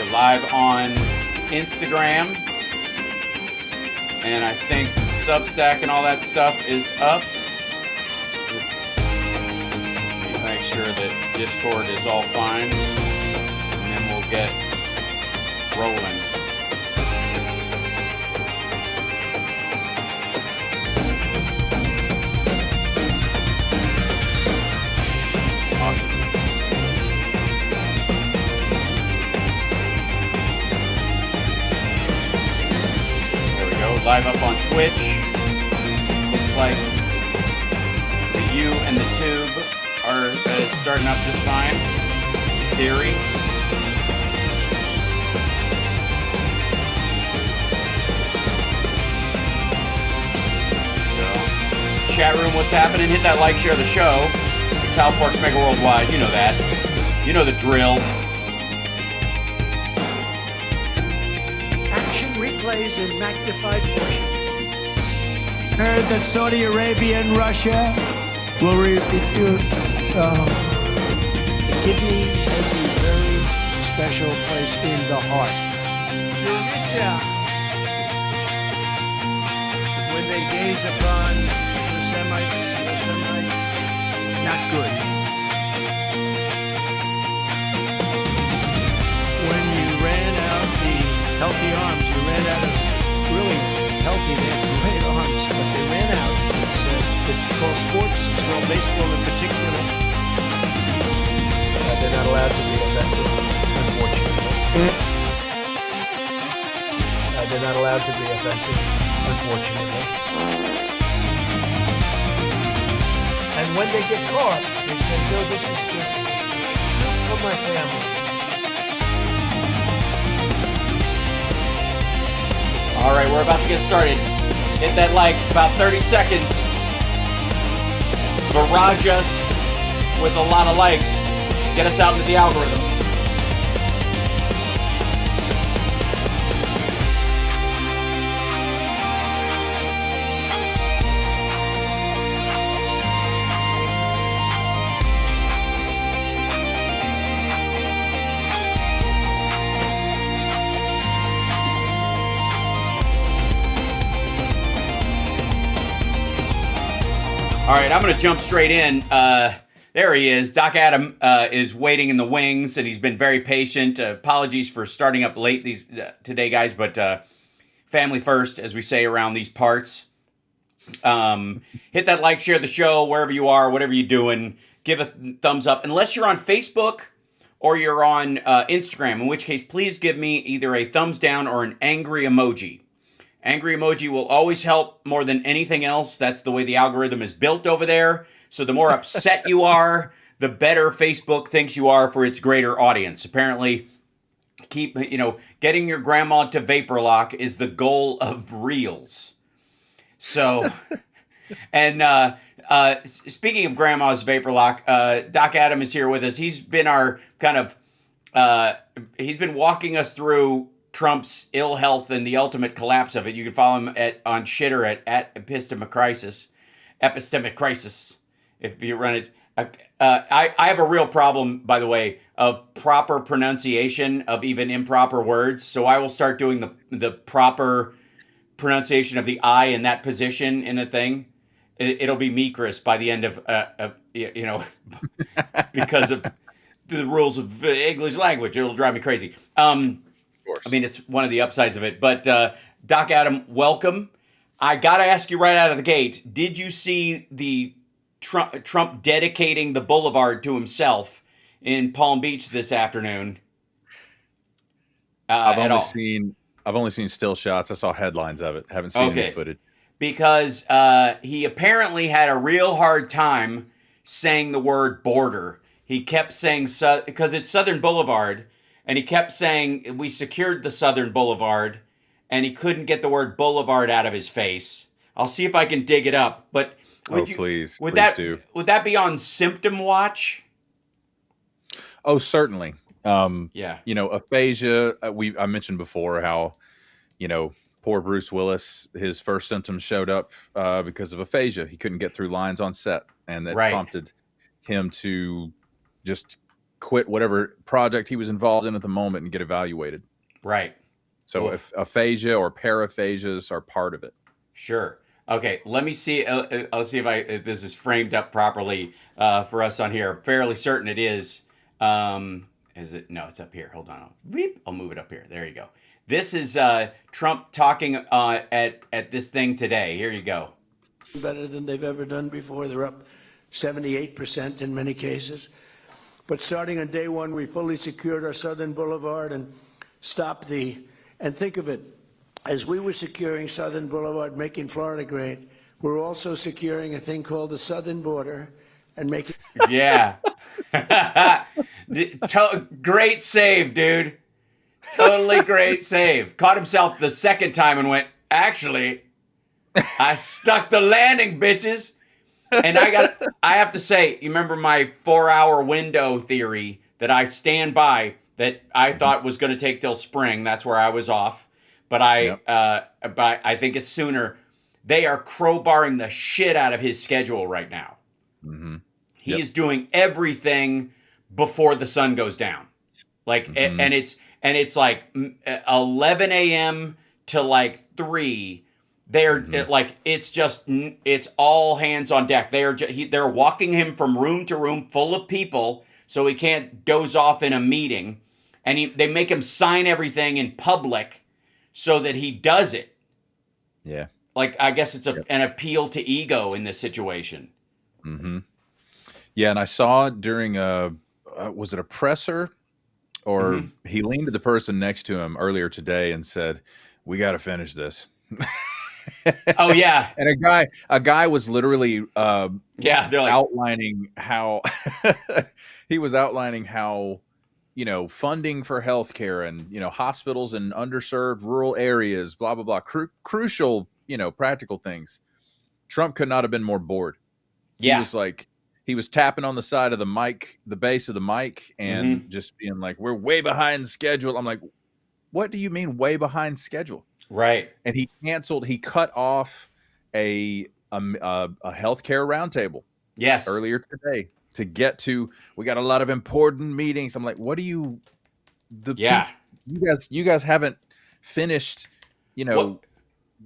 We're live on Instagram, and I think Substack and all that stuff is up. Let me make sure that Discord is all fine, and then we'll get rolling. Live up on Twitch. Looks like the U and the Tube are starting up just fine. In theory. So, chat room, what's happening? Hit that like, share the show. It's House Parks Megaworldwiide. You know that. You know the drill. Replays in magnified portion. Heard that Saudi Arabia and Russia will The kidney has a very special place in the heart. when they gaze upon the Semites, not good. When you ran out the healthy arms, you ran out of really healthy, they had great arms, but they ran out. It's called sports, it's called baseball in particular. They're not allowed to be effective, unfortunately. They're not allowed to be effective, unfortunately. And when they get caught, they say, no, this is just soup for my family. All right, we're about to get started. Hit that like, about 30 seconds. Barrage us with a lot of likes. Get us out into the algorithm. All right, I'm going to jump straight in. There he is. Doc Adam is waiting in the wings, and he's been very patient. Apologies for starting up late today, guys, but family first, as we say around these parts. Hit that like, share the show, wherever you are, whatever you're doing. Give a thumbs up. Unless you're on Facebook or you're on Instagram, in which case, please give me either a thumbs down or an angry emoji. Angry emoji will always help more than anything else. That's the way the algorithm is built over there. So the more upset you are, the better Facebook thinks you are for its greater audience. Apparently, getting your grandma to vapor lock is the goal of Reels. So, and speaking of grandma's vapor lock, Doc Adam is here with us. He's been our he's been walking us through Trump's ill health and the ultimate collapse of it. You can follow him on Shitter at Epistemic Crisis, if you run it. I have a real problem, by the way, of proper pronunciation of even improper words. So I will start doing the proper pronunciation of the I in that position in a thing. It'll be Mikris by the end of because of the rules of English language. It'll drive me crazy. I mean, it's one of the upsides of it. But Doc Adam, welcome. I got to ask you right out of the gate, did you see the Trump dedicating the boulevard to himself in Palm Beach this afternoon? I've only seen still shots. I saw headlines of it. Haven't seen any footage. Because he apparently had a real hard time saying the word border. He kept saying, because it's Southern Boulevard, and he kept saying, we secured the Southern Boulevard, and he couldn't get the word boulevard out of his face. I'll see if I can dig it up. But please would do. Would that be on symptom watch? Oh, certainly. Yeah. Aphasia. I mentioned before how, poor Bruce Willis, his first symptoms showed up because of aphasia. He couldn't get through lines on set, and that prompted him to just quit whatever project he was involved in at the moment and get evaluated. Right. So Oof. if aphasia or paraphasias are part of it. Sure. Okay, let me see. I'll see if this is framed up properly for us on here. I'm fairly certain it is. Is it? No, it's up here. Hold on. I'll move it up here. There you go. This is Trump talking at this thing today. Here you go. Better than they've ever done before. They're up 78% in many cases. But starting on day one, we fully secured our Southern Boulevard and stopped and think of it, as we were securing Southern Boulevard, making Florida great, we're also securing a thing called the Southern Border and making... Yeah. Great save, dude. Totally great save. Caught himself the second time and went, actually, I stuck the landing, bitches. And I have to say, you remember my 4-hour window theory that I stand by, that I thought was going to take till spring. That's where I was off. But I think it's sooner. They are crowbarring the shit out of his schedule right now. Mm-hmm. He is doing everything before the sun goes down. Like, and it's like 11 a.m. to like 3. They're like, it's all hands on deck. They're walking him from room to room full of people so he can't doze off in a meeting. And they make him sign everything in public so that he does it. Yeah. Like, I guess it's an appeal to ego in this situation. Mm-hmm. Yeah, and I saw during was it a presser? Or he leaned to the person next to him earlier today and said, "We got to finish this." Oh yeah, and a guy was literally they're like, outlining how he was outlining how, you know, funding for healthcare and, you know, hospitals in underserved rural areas, blah blah blah, crucial, you know, practical things. Trump could not have been more bored. Yeah. He was like, he was tapping on the side of the mic, the base of the mic, and just being like, "We're way behind schedule." I'm like, "What do you mean way behind schedule?" Right. And he cut off a healthcare roundtable. Yes. Earlier today to get to. We got a lot of important meetings. I'm like, "What do you? You guys haven't finished, you know,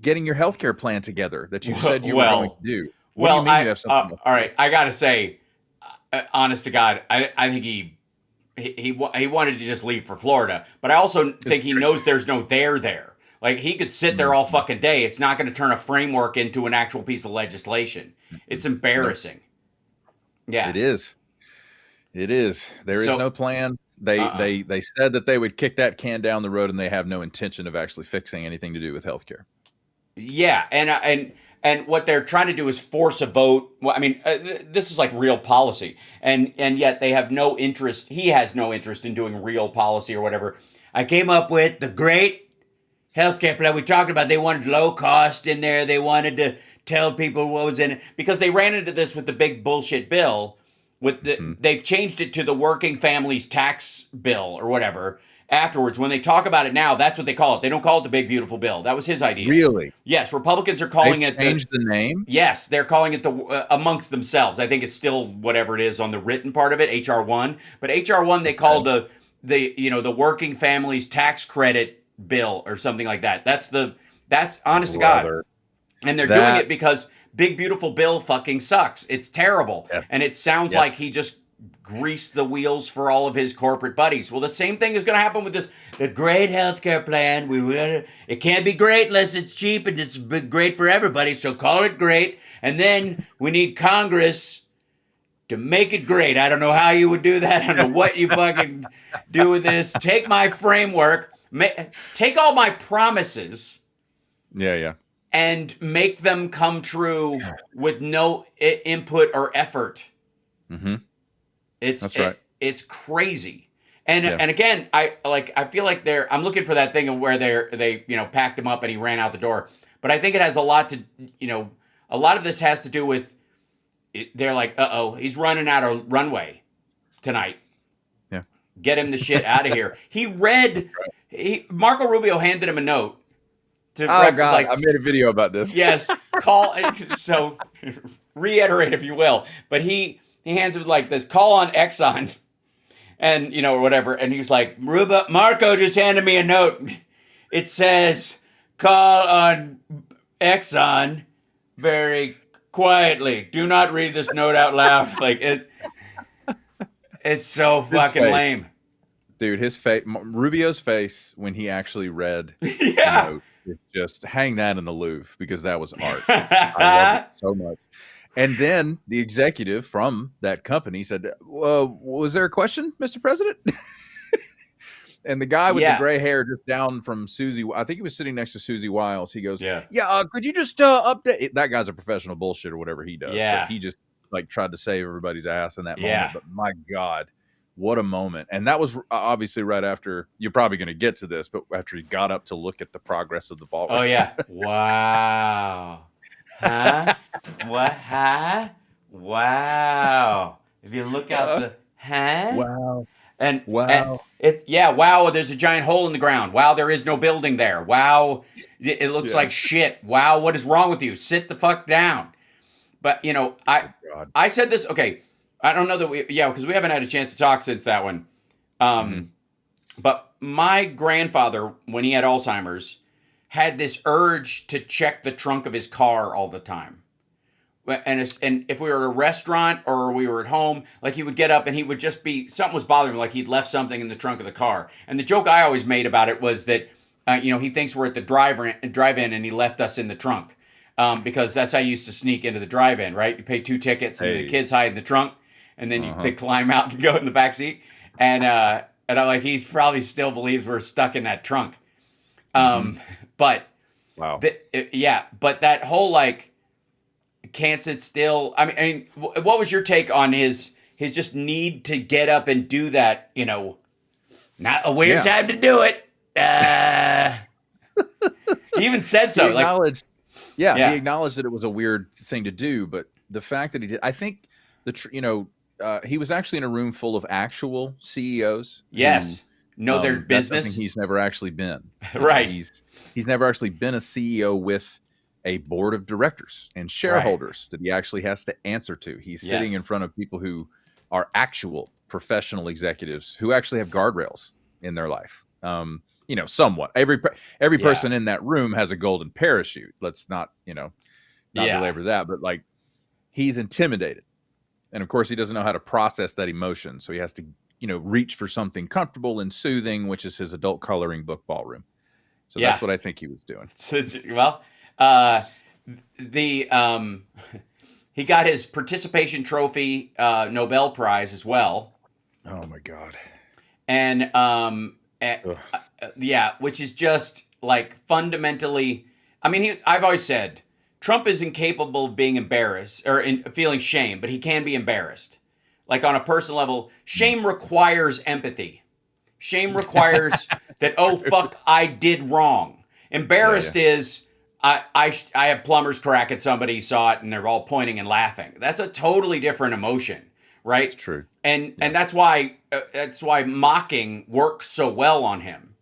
getting your healthcare plan together that you said you were going to do." What do you mean you have something all right, I gotta say, honest to God, I think he wanted to just leave for Florida, but I also think he knows there's no there. Like, he could sit there all fucking day. It's not going to turn a framework into an actual piece of legislation. It's embarrassing. Yeah, it is. There is no plan. They said that they would kick that can down the road, and they have no intention of actually fixing anything to do with healthcare. Yeah, and what they're trying to do is force a vote. Well, I mean, this is like real policy. And yet they have no interest. He has no interest in doing real policy or whatever. I came up with the great healthcare plan we talked about. They wanted low cost in there. They wanted to tell people what was in it. Because they ran into this with the big bullshit bill. They've changed it to the working families tax bill or whatever. Afterwards, when they talk about it now, that's what they call it. They don't call it the big beautiful bill. That was his idea. Really? Yes, Republicans are calling it. Changed the name? Yes, they're calling it amongst themselves. I think it's still whatever it is on the written part of it, HR 1. But HR 1 they call the working families tax credit bill or something like that. That's honest to God. And they're doing it because big beautiful bill fucking sucks. It's terrible. Yeah. And it sounds like he just grease the wheels for all of his corporate buddies. Well, the same thing is going to happen with the great healthcare plan. It can't be great unless it's cheap, and it's great for everybody, so call it great. And then we need Congress to make it great. I don't know how you would do that. I don't know what you fucking do with this. Take my framework, take all my promises. Yeah. And make them come true with no input or effort. Mm-hmm. That's right. It's crazy. And again, I feel like I'm looking for that thing of where they packed him up and he ran out the door. But I think it has a lot to, a lot of this has to do with, they're like, he's running out of runway tonight. Yeah. Get him the shit out of here. Marco Rubio handed him a note. God, I made a video about this. Yes. So reiterate if you will. But he hands him like this, call on Exxon and or whatever. And he was like, Marco just handed me a note. It says, call on Exxon very quietly. Do not read this note out loud. Like it's so fucking lame. Dude, his face, Rubio's face when he actually read Yeah. the note, just hang that in the Louvre because that was art. I love it so much. And then the executive from that company said, was there a question, Mr. President? And the guy with the gray hair just down from Susie, I think he was sitting next to Susie Wiles. He goes, could you just update? That guy's a professional bullshit or whatever he does. Yeah. But he just like tried to save everybody's ass in that moment. But my God, what a moment. And that was obviously right after, you're probably going to get to this, but after he got up to look at the progress of the ball. Oh, yeah. Wow. Huh? What? Huh? Wow. If you look out the, huh? Wow. And wow, there's a giant hole in the ground. Wow, there is no building there. Wow, it looks like shit. Wow, what is wrong with you? Sit the fuck down. But I said this, okay, I don't know that because we haven't had a chance to talk since that one. But my grandfather, when he had Alzheimer's, had this urge to check the trunk of his car all the time. And if we were at a restaurant or we were at home, like he would get up and he would just be, something was bothering him, like he'd left something in the trunk of the car. And the joke I always made about it was that, he thinks we're at the drive-in and he left us in the trunk. Because that's how you used to sneak into the drive-in, right? You pay 2 tickets and the kids hide in the trunk and then they climb out and go in the back seat. And I'm like, he probably still believes we're stuck in that trunk. But, wow. But that whole like, can't sit still. I mean, what was your take on his just need to get up and do that? Not a weird time to do it. He even said so. He acknowledged that it was a weird thing to do, but the fact that he did, I think he was actually in a room full of actual CEOs. Yes. Know their business. That's something he's never actually been. Right. He's never actually been a CEO with a board of directors and shareholders that he actually has to answer to. He's sitting in front of people who are actual professional executives who actually have guardrails in their life. Somewhat. Every person in that room has a golden parachute. Let's not belabor that, but like he's intimidated. And of course he doesn't know how to process that emotion. So he has to, reach for something comfortable and soothing, which is his adult coloring book ballroom. So that's what I think he was doing. Well, he got his participation trophy, Nobel Prize as well. Oh my God. And, which is just like fundamentally, I mean, I've always said Trump is incapable of being embarrassed or feeling shame, but he can be embarrassed. Like on a personal level, shame requires empathy. Shame requires that, fuck, I did wrong. Embarrassed is, I have plumbers crack at somebody, saw it, and they're all pointing and laughing. That's a totally different emotion, right? It's true. And that's why mocking works so well on him,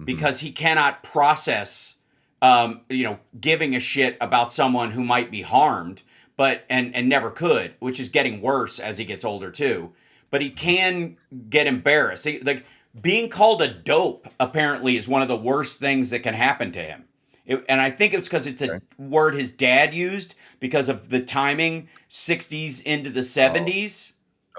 because he cannot process, giving a shit about someone who might be harmed, but and never could, which is getting worse as he gets older too. But he can get embarrassed. Like being called a dope apparently is one of the worst things that can happen to him. And I think it's because it's a word his dad used because of the timing, 60s into the 70s,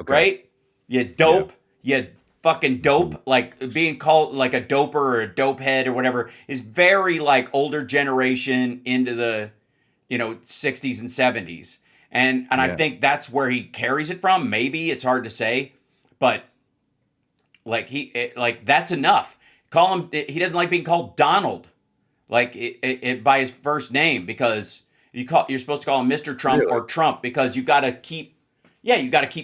right? You dope, you fucking dope. Like being called like a doper or a dope head or whatever is very like older generation into the, 60s and 70s. And I think that's where he carries it from. Maybe it's hard to say, but like that's enough. Call him, he doesn't like being called Donald. Like it by his first name, because you're supposed to call him Mr. Trump or Trump, because you got to keep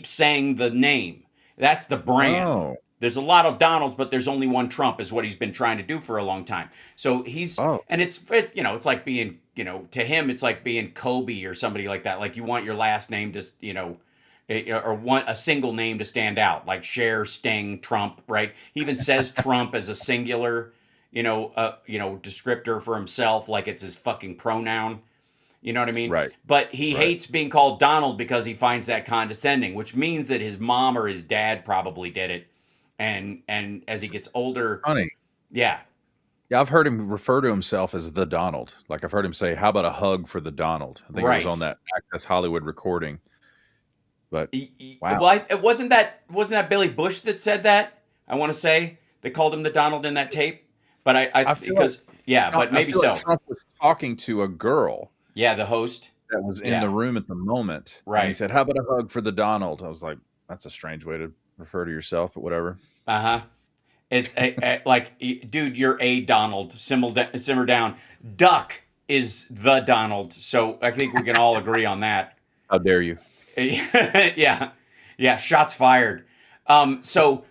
saying the name. That's the brand. Oh. There's a lot of Donalds, but there's only one Trump, is what he's been trying to do for a long time. So he's and it's it's like being to him it's like being Kobe or somebody like that. Like you want your last name to or want a single name to stand out, like Cher, Sting, Trump, right? He even says Trump as a singular. Descriptor for himself, like it's his fucking pronoun. You know what I mean? Right. But he hates being called Donald because he finds that condescending, which means that his mom or his dad probably did it. and as he gets older, Funny. yeah, Yeah, I've heard him refer to himself as the Donald. Like I've heard him say, "How about a hug for the Donald?" I think it was right. on that Access Hollywood recording. But wow, Well, wasn't that Billy Bush that said that? I want to say they called him the Donald in that tape, but I feel like because yeah, but I maybe feel like so. Trump was talking to a girl Yeah, the host. that was in the Yeah, room at the moment, and he right. said, "How about a hug for the Donald?" I was like, "That's a strange way to refer to yourself," but whatever. Uh huh. It's like, dude, you're a Donald. Simmer down. Duck is the Donald. So I think we can all agree on that. How dare you? Yeah, yeah. Shots fired. The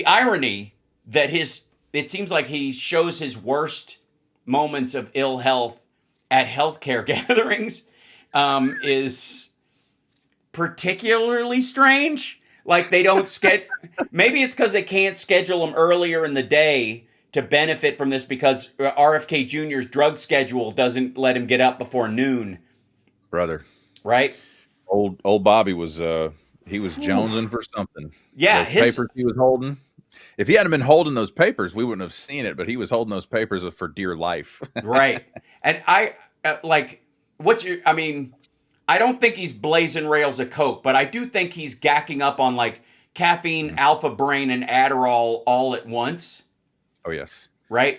irony that it seems like he shows his worst moments of ill health at healthcare gatherings is particularly strange. Like they don't schedule. Maybe it's because they can't schedule them earlier in the day to benefit from this because RFK Jr.'s drug schedule doesn't let him get up before noon. Brother. Right? Old Bobby was he was jonesing for something. Yeah, those papers he was holding. If he hadn't been holding those papers, we wouldn't have seen it. But he was holding those papers for dear life. Right. And I I mean, I don't think he's blazing rails of coke, but I do think he's gacking up on like caffeine, alpha brain, and Adderall all at once. Oh yes. Right.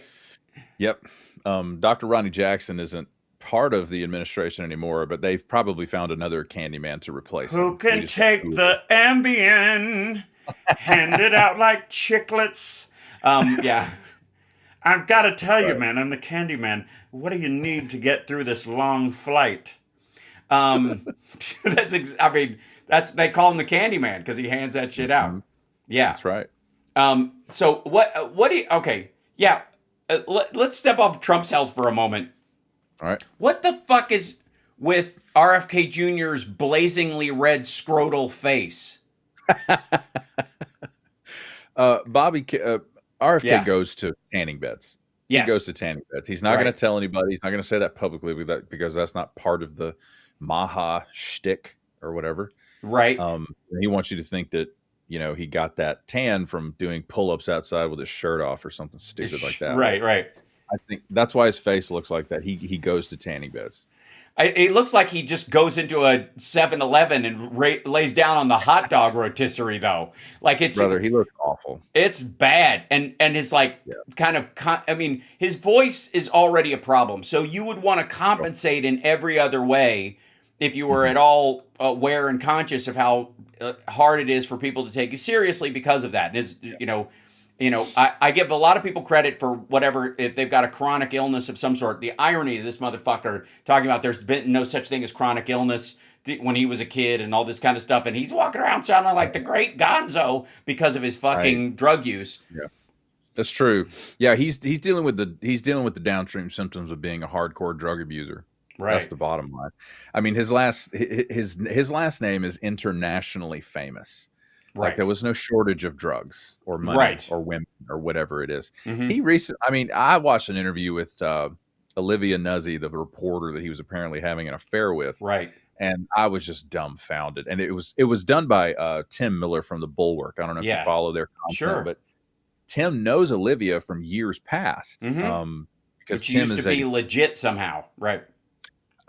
Yep. Dr. Ronnie Jackson isn't part of the administration anymore, but they've probably found another Candyman to replace him. Who can take the Ambien, hand it out like chiclets? Yeah. I've got to tell you, man, I'm the Candyman. What do you need to get through this long flight? I mean, they call him the Candyman because he hands that shit out. Yeah. That's right. So what do you, okay. Yeah. Let's step off Trump's health for a moment. All right. What the fuck is with RFK Jr.'s blazingly red scrotal face? RFK goes to tanning beds. Yes. He goes to tanning beds. He's not going to tell anybody. He's not going to say that publicly because that's not part of the Maha shtick or whatever. Right. He wants you to think that, he got that tan from doing pull-ups outside with his shirt off or something stupid like that. Right. I think that's why his face looks like that. He goes to tanning beds. It looks like he just goes into a 7-Eleven and lays down on the hot dog rotisserie, though. Like Brother, he looks awful. It's bad, and his I mean, his voice is already a problem. So you would want to compensate in every other way if you were at all aware and conscious of how hard it is for people to take you seriously because of that. I give a lot of people credit for whatever, if they've got a chronic illness of some sort. The irony of this motherfucker talking about there's been no such thing as chronic illness when he was a kid and all this kind of stuff. And he's walking around sounding like the great Gonzo because of his fucking drug use. Yeah, that's true. Yeah, he's dealing with the downstream symptoms of being a hardcore drug abuser. Right. That's the bottom line. I mean, his last name is internationally famous. Right. Like there was no shortage of drugs or money or women or whatever it is. Mm-hmm. I watched an interview with Olivia Nuzzi, the reporter that he was apparently having an affair with. Right. And I was just dumbfounded. And it was done by Tim Miller from the Bulwark. I don't know if you follow their content, but Tim knows Olivia from years past. Mm-hmm. Because Tim used to be legit somehow. Right.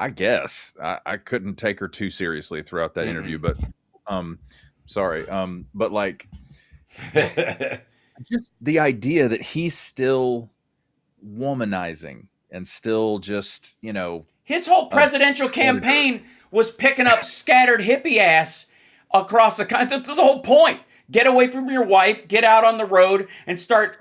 I guess I couldn't take her too seriously throughout that interview, but sorry. But like just the idea that he's still womanizing and still just, his whole presidential campaign was picking up scattered hippie ass across the country. That's the whole point. Get away from your wife, get out on the road and start,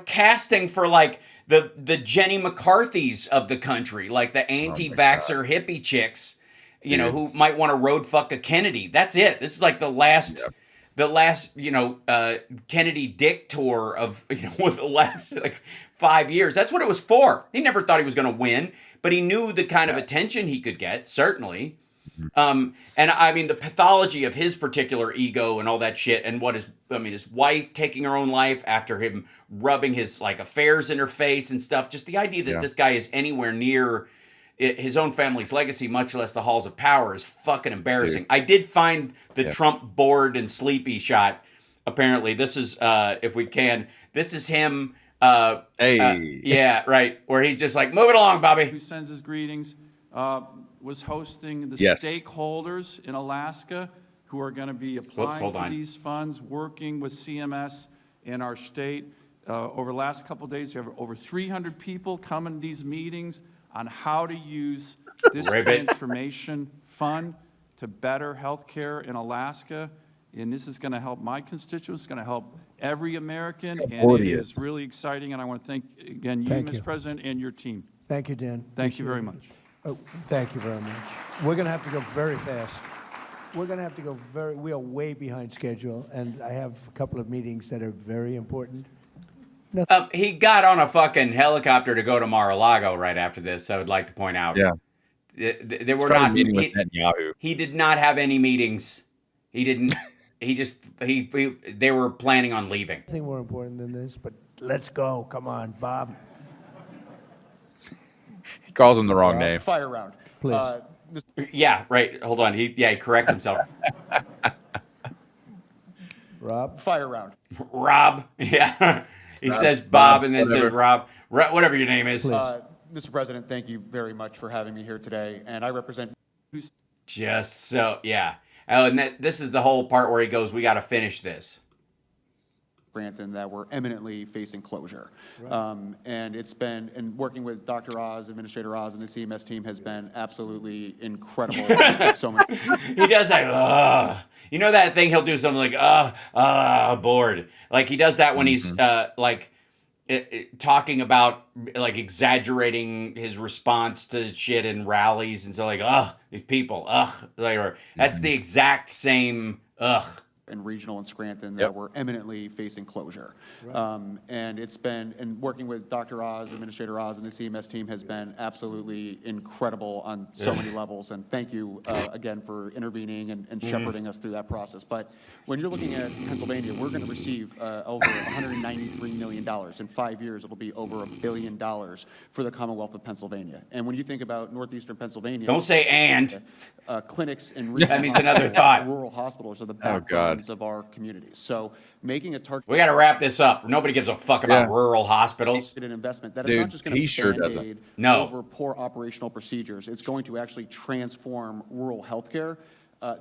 casting for like the Jenny McCarthy's of the country, like the anti-vaxxer hippie chicks. Who might want to road fuck a Kennedy. That's it. This is like the last, Kennedy dick tour of, with the last 5 years. That's what it was for. He never thought he was going to win, but he knew the kind of attention he could get, certainly. And I mean, the pathology of his particular ego and all that shit, and his wife taking her own life after him rubbing his affairs in her face and stuff. Just the idea that this guy is anywhere near his own family's legacy, much less the halls of power, is fucking embarrassing. Dude. I did find the Trump bored and sleepy shot apparently. This is, if we can, this is him. Hey. Yeah, right. Where he's just like, move it along, Bobby. Who sends his greetings, was hosting the Yes. stakeholders in Alaska who are going to be applying hold for on. these funds, working with CMS in our state. Over the last couple of days, we have over 300 people coming to these meetings on how to use this Ribbit. transformation fund to better healthcare in Alaska. And this is going to help my constituents, going to help every American, and it is really exciting. And I want to thank, again, you, Thank Mr. you. President, and your team. Thank you, Dan. Thank you Appreciate very it. much. Oh, thank you very much. We're going to have to go very fast. We're going to have to go we are way behind schedule, and I have a couple of meetings that are very important. He got on a fucking helicopter to go to Mar-a-Lago right after this. I would like to point out. Yeah. They were Probably not meeting with Netanyahu. He did not have any meetings. He didn't. They were planning on leaving. Nothing more important than this, but let's go. Come on, Bob. He calls him the wrong name. Fire round. Please. Yeah, right. Hold on. He corrects himself. Rob? Fire round. Rob. Yeah. He says Bob and then whatever. says Rob. Whatever your name is. Mr. President, thank you very much for having me here today. And I represent Just so, yeah. Oh, and this is the whole part where he goes, we got to finish this. Granton that we're imminently facing closure. And it's been, and working with Dr. Oz, Administrator Oz, and the CMS team has been absolutely incredible. So many. He does like, ugh. You know that thing he'll do something like, bored. Like he does that when he's talking about like exaggerating his response to shit in rallies and so like, these people, like, that's the exact same, And regional in Scranton that we're imminently facing closure. And it's been, and working with Dr. Oz, Administrator Oz, and the CMS team has been absolutely incredible on so many levels. And thank you again for intervening and shepherding us through that process. But when you're looking at Pennsylvania, we're going to receive over $193 million. In 5 years, it'll be over $1 billion for the Commonwealth of Pennsylvania. And when you think about northeastern Pennsylvania, don't say and. Clinics and That means another thought. rural hospitals are the God. backbones of our communities. So making a target. We got to wrap this up. Nobody gives a fuck about rural hospitals. An investment that is Dude, not just going to he sure Band-Aid No. over poor operational procedures. It's going to actually transform rural healthcare.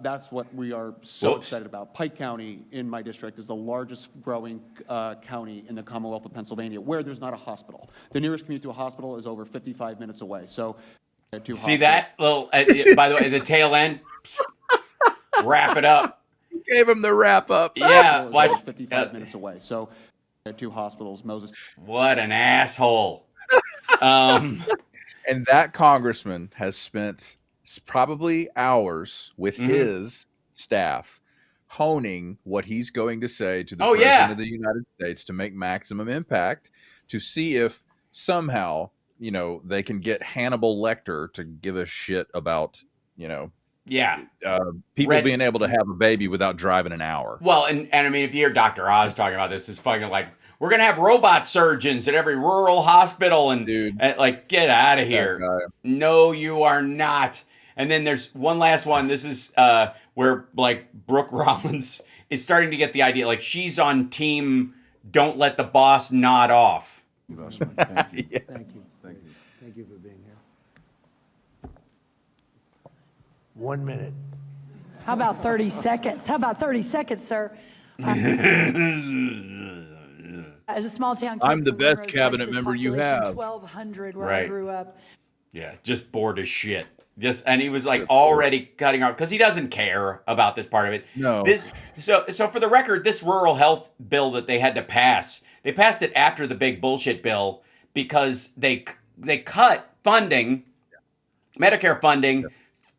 That's what we are so Whoops. excited about. Pike County in my district is the largest growing county in the Commonwealth of Pennsylvania where there's not a hospital. The nearest commute to a hospital is over 55 minutes away. So See that little, by the way, the tail end, wrap it up. Gave him the wrap up. Yeah, Is watch. over 55 minutes away. So two hospitals, Moses. What an asshole. And that congressman has spent probably hours with his staff honing what he's going to say to the president of the United States to make maximum impact, to see if somehow, they can get Hannibal Lecter to give a shit about, people being able to have a baby without driving an hour. Well, and I mean, if you hear Dr. Oz talking about this, it's fucking like, we're going to have robot surgeons at every rural hospital and, like, get out of here. No, you are not. And then there's one last one. This is where, like, Brooke Rollins is starting to get the idea. Like, she's on team don't let the boss nod off. Thank you. Yes. Thank you. Thank you for being here. 1 minute. How about 30 seconds? How about 30 seconds, sir? As a small town kid I'm the from best Monroe, cabinet Texas, member you population have. 1,200 where I Right. grew up. Yeah, just bored as shit. And he was like already cutting off because he doesn't care about this part of it. No. So for the record, this rural health bill that they had to pass, they passed it after the big bullshit bill because they cut funding, Medicare funding,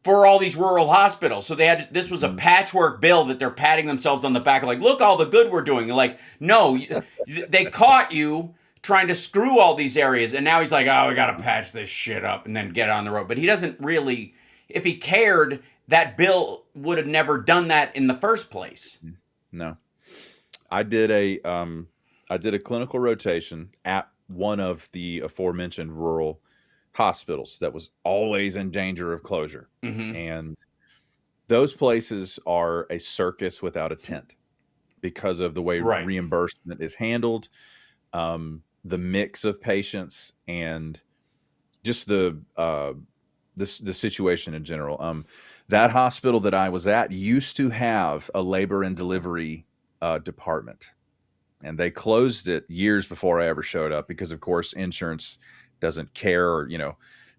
for all these rural hospitals. So this was a patchwork bill that they're patting themselves on the back, like, look all the good we're doing. They're like, no, they caught you trying to screw all these areas, and now he's like, oh, we got to patch this shit up and then get on the road. But he doesn't really, if he cared, that bill would have never done that in the first place. No. I did a clinical rotation at one of the aforementioned rural hospitals that was always in danger of closure. And those places are a circus without a tent. because of the way Right. reimbursement is handled, the mix of patients, and just the situation in general. That hospital that I was at used to have a labor and delivery department, and they closed it years before I ever showed up because, of course, insurance doesn't care, or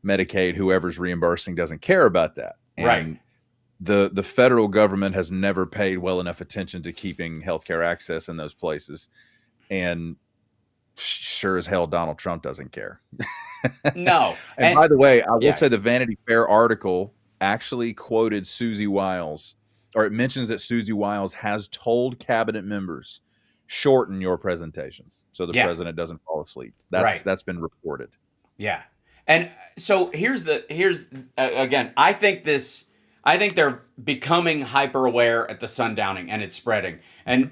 Medicaid, whoever's reimbursing, doesn't care about that. Right. And the federal government has never paid well enough attention to keeping healthcare access in those places, and sure as hell Donald Trump doesn't care. No. And by the way, I will yeah. say the Vanity Fair article actually quoted Susie Wiles, or it mentions that Susie Wiles has told cabinet members, shorten your presentations so the president doesn't fall asleep. That's been reported. Yeah. And so here's again, I think they're becoming hyper aware at the sundowning, and it's spreading. And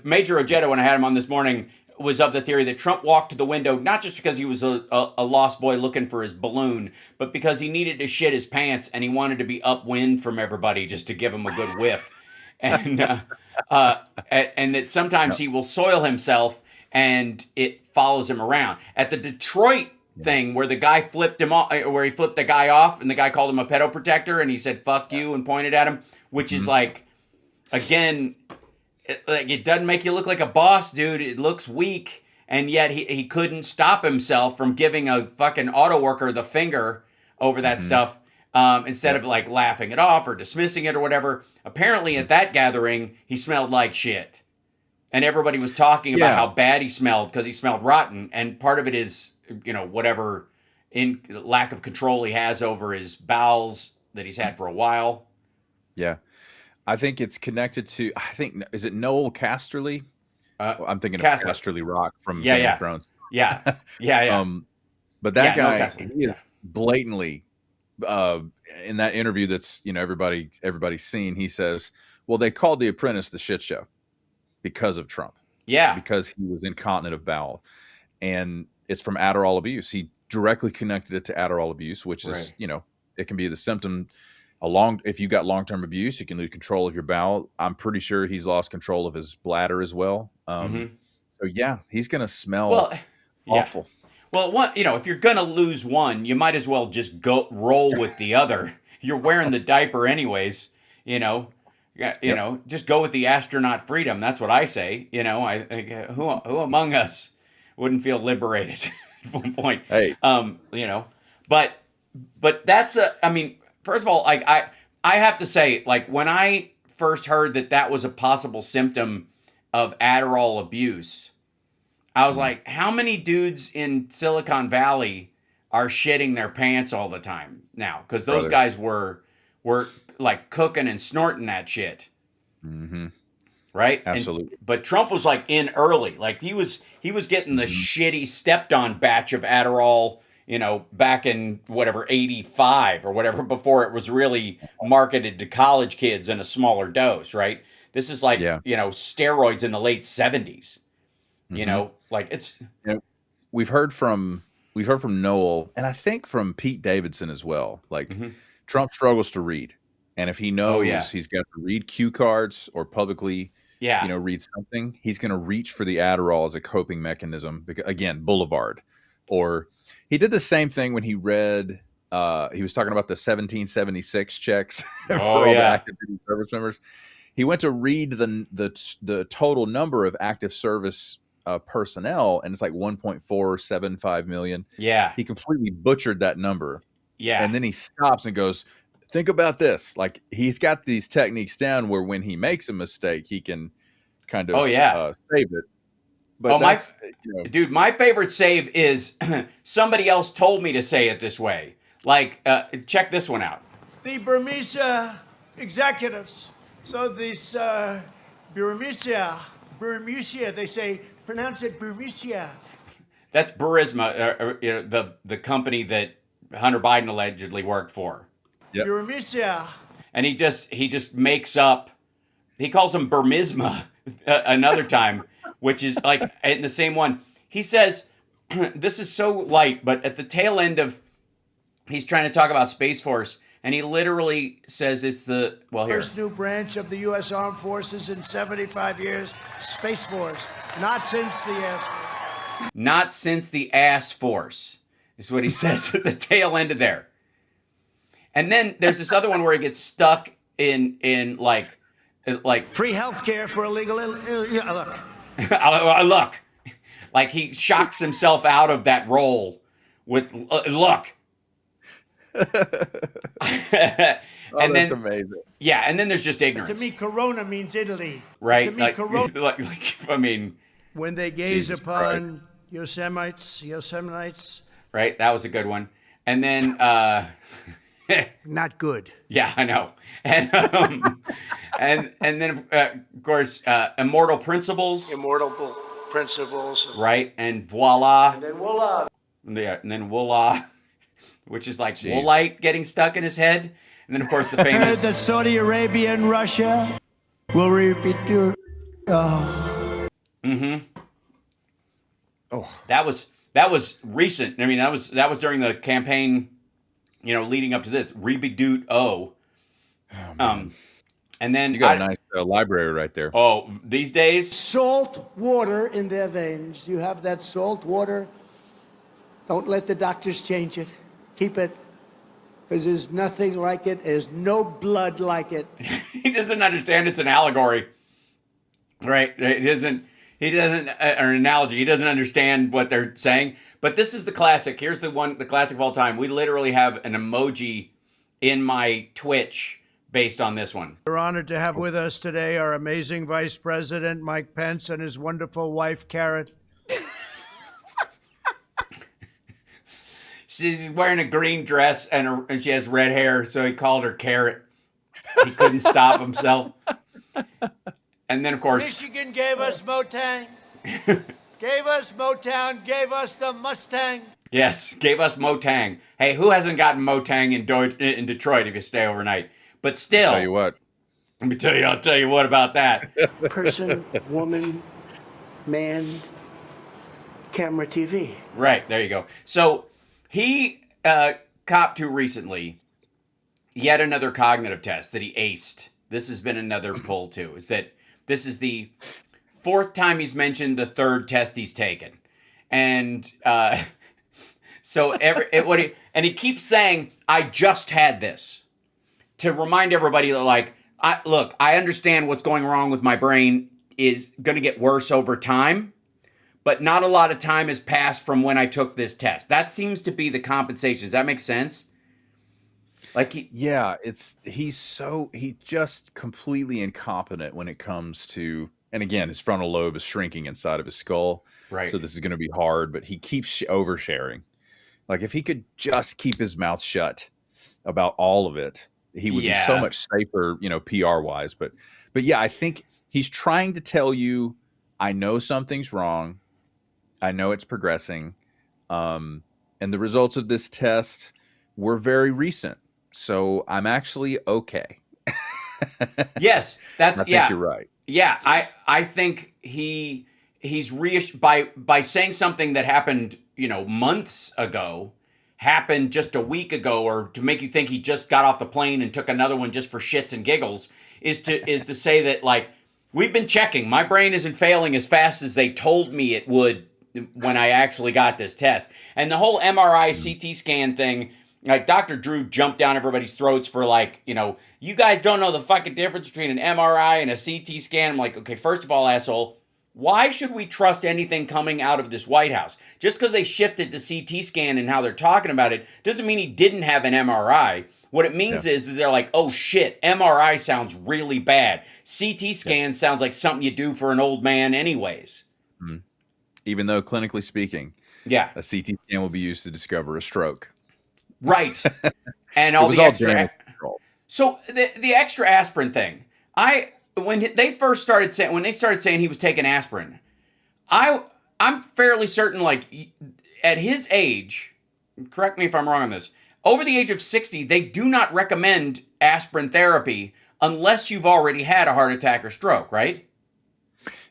Major Ojeda, when I had him on this morning, was of the theory that Trump walked to the window not just because he was a lost boy looking for his balloon, but because he needed to shit his pants and he wanted to be upwind from everybody just to give him a good whiff. And and that sometimes he will soil himself and it follows him around. At the Detroit thing where the guy flipped him off, where he flipped the guy off and the guy called him a pedo protector and he said fuck you and pointed at him, which is like, again, it doesn't make you look like a boss, dude. It looks weak, and yet he couldn't stop himself from giving a fucking auto worker the finger over that stuff, instead of like laughing it off or dismissing it or whatever. Apparently at that gathering he smelled like shit, and everybody was talking about how bad he smelled because he smelled rotten, and part of it is whatever in lack of control he has over his bowels that he's had for a while. Yeah. I think it's connected to, is it Noel Casterly? I'm thinking of Casterly Rock from Game of Thrones. Yeah. But that guy, Casterly. he is blatantly, in that interview that's, everybody's seen, he says, well, they called The Apprentice the shit show because of Trump. Yeah. Because he was incontinent of bowel. And it's from Adderall abuse. He directly connected it to Adderall abuse, which is, it can be the symptom. If you got long-term abuse, you can lose control of your bowel. I'm pretty sure he's lost control of his bladder as well. So yeah, he's going to smell awful. Well, if you're going to lose one, you might as well just go roll with the other. You're wearing the diaper anyways, just go with the astronaut freedom. That's what I say. I think who among us wouldn't feel liberated at one point? Hey, but that's first of all, I have to say, like, when I first heard that was a possible symptom of Adderall abuse, I was like, how many dudes in Silicon Valley are shitting their pants all the time now? Because those guys were like cooking and snorting that shit. Mm-hmm. Right? Absolutely. But Trump was like in early. Like he was getting the shitty stepped on batch of Adderall, back in whatever, 85 or whatever, before it was really marketed to college kids in a smaller dose, right? This is like, steroids in the late 70s. Like it's... We've heard from Noel, and I think from Pete Davidson as well. Like, Trump struggles to read. And if he knows he's got to read cue cards or publicly, read something, he's going to reach for the Adderall as a coping mechanism. Because, again, Boulevard. Or he did the same thing when he read, he was talking about the 1776 checks for all the active duty service members. He went to read the total number of active service personnel, and it's like 1.475 million. Yeah. He completely butchered that number. Yeah. And then he stops and goes, think about this. Like, he's got these techniques down where when he makes a mistake, he can kind of save it. But dude, my favorite save is somebody else told me to say it this way. Like, check this one out. The Burmese executives. So this Burmese, they say, pronounce it Burmese. That's Burisma, the company that Hunter Biden allegedly worked for. Yep. Burmese. And he just makes up. He calls them Burmisma another time, which is like in the same one. He says, this is so light, but at the tail end of, he's trying to talk about Space Force, and he literally says it's the here. First new branch of the U.S. Armed Forces in 75 years, Space Force. Not since the Air Force. Not since the ass force is what he says at the tail end of there. And then there's this other one where he gets stuck in like Free health care for illegal. Look. look, like he shocks himself out of that role with look. And that's then amazing. yeah, and then there's just ignorance. To me, Corona means Italy. Right? To me, Corona. Like, I mean, When they gaze Jesus upon Yosemite, right? That was a good one. And then, not good. yeah, I know. And and then of course, immortal principles, Immortal principles. right? And voila. And then voila. Yeah, and then voila, which is like woolite getting stuck in his head. And then of course the famous. That Saudi Arabia and Russia will repeat your. That was recent. I mean, that was during the campaign, leading up to this. Rebidoot O. And then You got a nice library right there. Oh, these days, Salt water in their veins. You have that salt water. Don't let the doctors change it. Keep it. Because there's nothing like it. There's no blood like it. he doesn't understand it's an allegory, right? He doesn't, or an analogy. He doesn't understand what they're saying. But this is the classic. Here's the classic of all time. We literally have an emoji in my Twitch based on this one. We're honored to have with us today our amazing Vice President, Mike Pence, and his wonderful wife, Carrot. She's wearing a green dress and she has red hair, so he called her Carrot. He couldn't stop himself. And then, of course, Michigan gave us Motang. Gave us Motown, gave us the Mustang. yes, gave us Motang. Hey, who hasn't gotten Motang in Detroit if you stay overnight? But still, Tell you what. I'll tell you what about that. Person, woman, man, camera, TV. Right, there you go. So he copped to recently yet another cognitive test that he aced. This has been another pull too. Is that this is the fourth time he's mentioned the third test he's taken, and so he keeps saying, "I just had this," to remind everybody that I understand what's going wrong with my brain is going to get worse over time. But not a lot of time has passed from when I took this test. That seems to be the compensation. Does that make sense? He's just completely incompetent when it comes to, and again, his frontal lobe is shrinking inside of his skull. Right. So this is going to be hard, but he keeps oversharing. Like if he could just keep his mouth shut about all of it, he would be so much safer, PR wise. But yeah, I think he's trying to tell you, I know something's wrong. I know it's progressing. And the results of this test were very recent. So I'm actually okay. Yes, I think you're right. Yeah, I think he's reassured by saying something that happened, months ago, happened just a week ago, or to make you think he just got off the plane and took another one just for shits and giggles, is to say that we've been checking. My brain isn't failing as fast as they told me it would when I actually got this test. And the whole MRI CT scan thing, Dr. Drew jumped down everybody's throats for you guys don't know the fucking difference between an MRI and a CT scan. I'm like, okay, first of all, asshole, why should we trust anything coming out of this White House? Just because they shifted to CT scan and how they're talking about it doesn't mean he didn't have an MRI. What it means is they're like, oh shit, MRI sounds really bad. CT scan sounds like something you do for an old man anyways. Mm-hmm. Even though clinically speaking, a CT scan will be used to discover a stroke. Right. And all the extra. So the extra aspirin thing, when they started saying he was taking aspirin, I'm fairly certain, at his age, correct me if I'm wrong on this, over the age of 60, they do not recommend aspirin therapy unless you've already had a heart attack or stroke, right?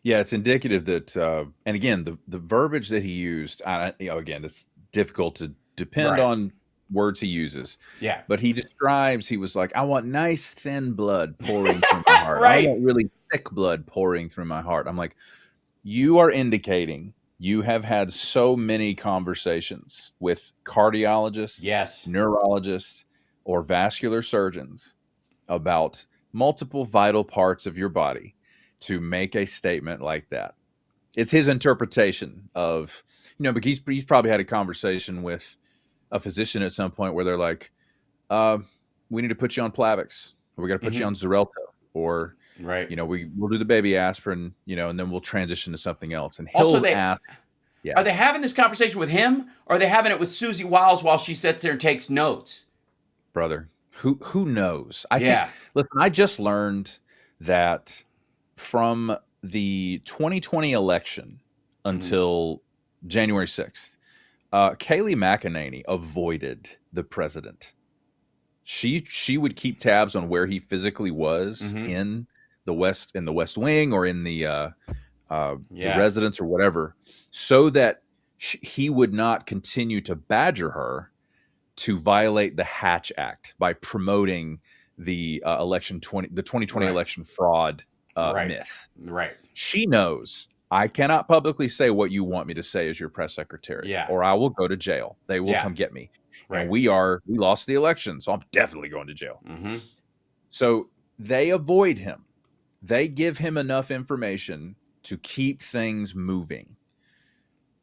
Yeah, it's indicative that, and again, the verbiage that he used, again, it's difficult to depend on words he uses. Yeah. But he describes, he was like, I want nice thin blood pouring through my heart. Right. I want really thick blood pouring through my heart. I'm like, you are indicating you have had so many conversations with cardiologists, Yes. neurologists, or vascular surgeons about multiple vital parts of your body to make a statement like that. It's his interpretation of, because he's probably had a conversation with a physician at some point where they're like, we need to put you on Plavix, or we got to put you on Xarelto, or, Right. we'll do the baby aspirin, and then we'll transition to something else. And he'll Also, ask, are they having this conversation with him, or are they having it with Susie Wiles while she sits there and takes notes? brother, who knows? I Yeah. think, listen, I just learned that from the 2020 election until January 6th, Kayleigh McEnany avoided the president. She would keep tabs on where he physically was in the West Wing, or in the residence or whatever, so that he would not continue to badger her to violate the Hatch Act by promoting the 2020 election fraud myth. Right. She knows, I cannot publicly say what you want me to say as your press secretary, or I will go to jail. They will come get me. Right. And we lost the election, so I'm definitely going to jail. So they avoid him. They give him enough information to keep things moving.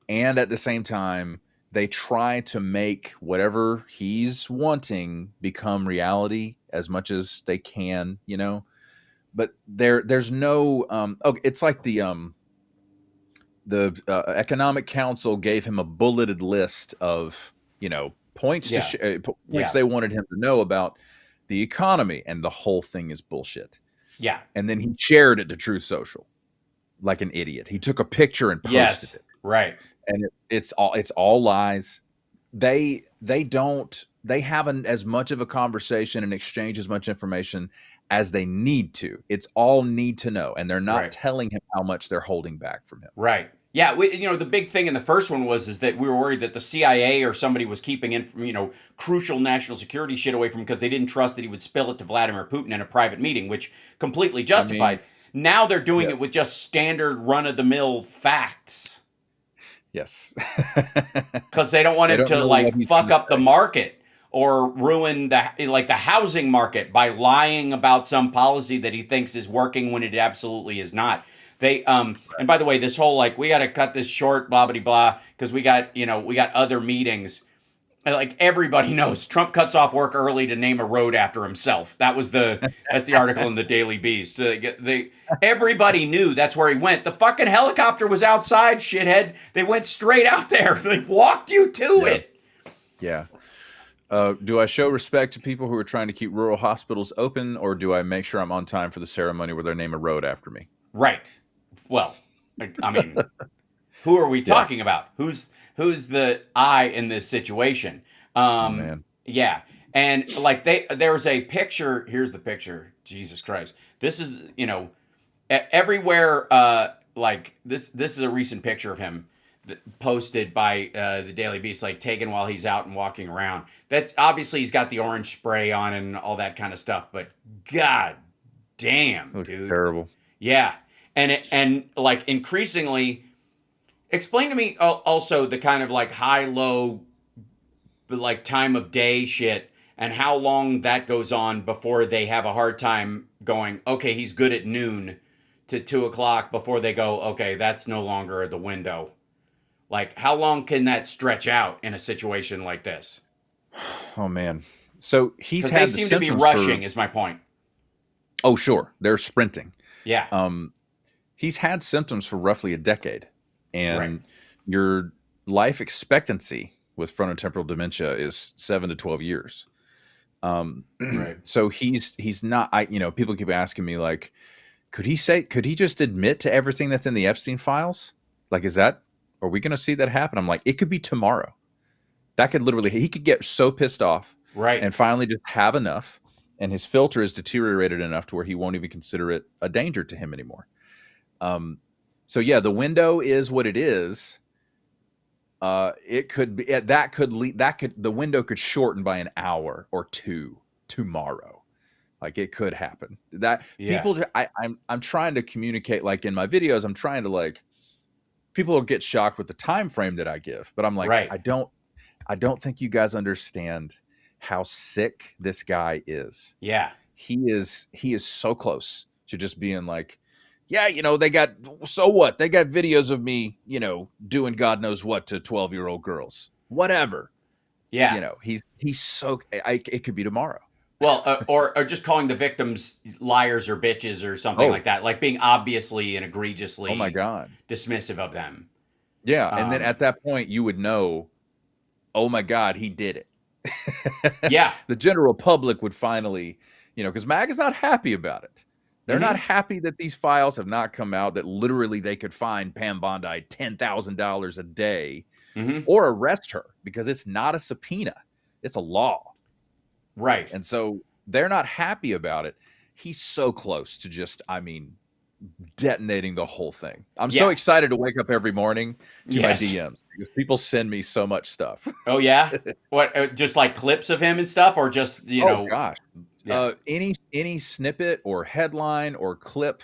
And at the same time, they try to make whatever he's wanting become reality as much as they can, But there's no it's like the Economic Council gave him a bulleted list of points points they wanted him to know about the economy, and the whole thing is bullshit. Yeah. And then he shared it to Truth Social like an idiot. He took a picture and posted it. Right. And it's all lies. They haven't as much of a conversation and exchange as much information as they need to. It's all need to know, and they're not telling him how much they're holding back from him. Right. Yeah, the big thing in the first one is that we were worried that the CIA or somebody was keeping crucial national security shit away from him because they didn't trust that he would spill it to Vladimir Putin in a private meeting, which completely justified. Now they're doing it with just standard run-of-the-mill facts. Yes. Because they don't want him to fuck up the market or ruin the housing market by lying about some policy that he thinks is working when it absolutely is not. They and by the way, this whole we got to cut this short, blah blah blah, because we got other meetings. Like everybody knows, Trump cuts off work early to name a road after himself. That's the article in the Daily Beast. Everybody knew that's where he went. The fucking helicopter was outside, shithead. They went straight out there. They walked you to it. Yeah. Do I show respect to people who are trying to keep rural hospitals open, or do I make sure I'm on time for the ceremony where they name a road after me? Right. Well, I mean, who are we talking about? Who's the I in this situation? Man. Yeah. And there was a picture. Here's the picture. Jesus Christ. This is, everywhere. This is a recent picture of him posted by the Daily Beast, taken while he's out and walking around. That's obviously he's got the orange spray on and all that kind of stuff, but God damn, dude. Terrible. Yeah. And increasingly, explain to me also the kind of high-low, time of day shit, and how long that goes on before they have a hard time going, okay, he's good at noon to 2 o'clock before they go, okay, that's no longer the window. How long can that stretch out in a situation like this? Oh, man. So he's had they seem to be rushing, is my point. Oh, sure. They're sprinting. Yeah. He's had symptoms for roughly a decade, and your life expectancy with frontotemporal dementia is 7 to 12 years. So he's not. People keep asking me could he just admit to everything that's in the Epstein files? Are we going to see that happen? I'm like, it could be tomorrow. That could he could get so pissed off, and finally just have enough, and his filter is deteriorated enough to where he won't even consider it a danger to him anymore. So yeah, the window is what it is. it could be the window could shorten by an hour or two tomorrow. Like it could happen. That people, I'm trying to communicate, like in my videos, I'm trying to like, people will get shocked with the time frame that I give, but I'm like, Right. I don't think you guys understand how sick this guy is. Yeah. He is so close to just being like, yeah, they got, so what? They got videos of me, doing God knows what to 12-year-old girls, whatever. Yeah. He's so, it could be tomorrow. Well, or just calling the victims liars or bitches or something like that, like being obviously and egregiously Oh my God. dismissive of them. Yeah. And then at that point you would know, oh my God, he did it. Yeah. The general public would finally, because MAG is not happy about it. They're not happy that these files have not come out, that literally they could fine Pam Bondi $10,000 a day or arrest her, because it's not a subpoena. It's a law. Right. And so they're not happy about it. He's so close to just, detonating the whole thing. I'm so excited to wake up every morning to my DMs, because people send me so much stuff. Oh yeah? What, just like clips of him and stuff, or just, Oh gosh. Yeah. Any snippet or headline or clip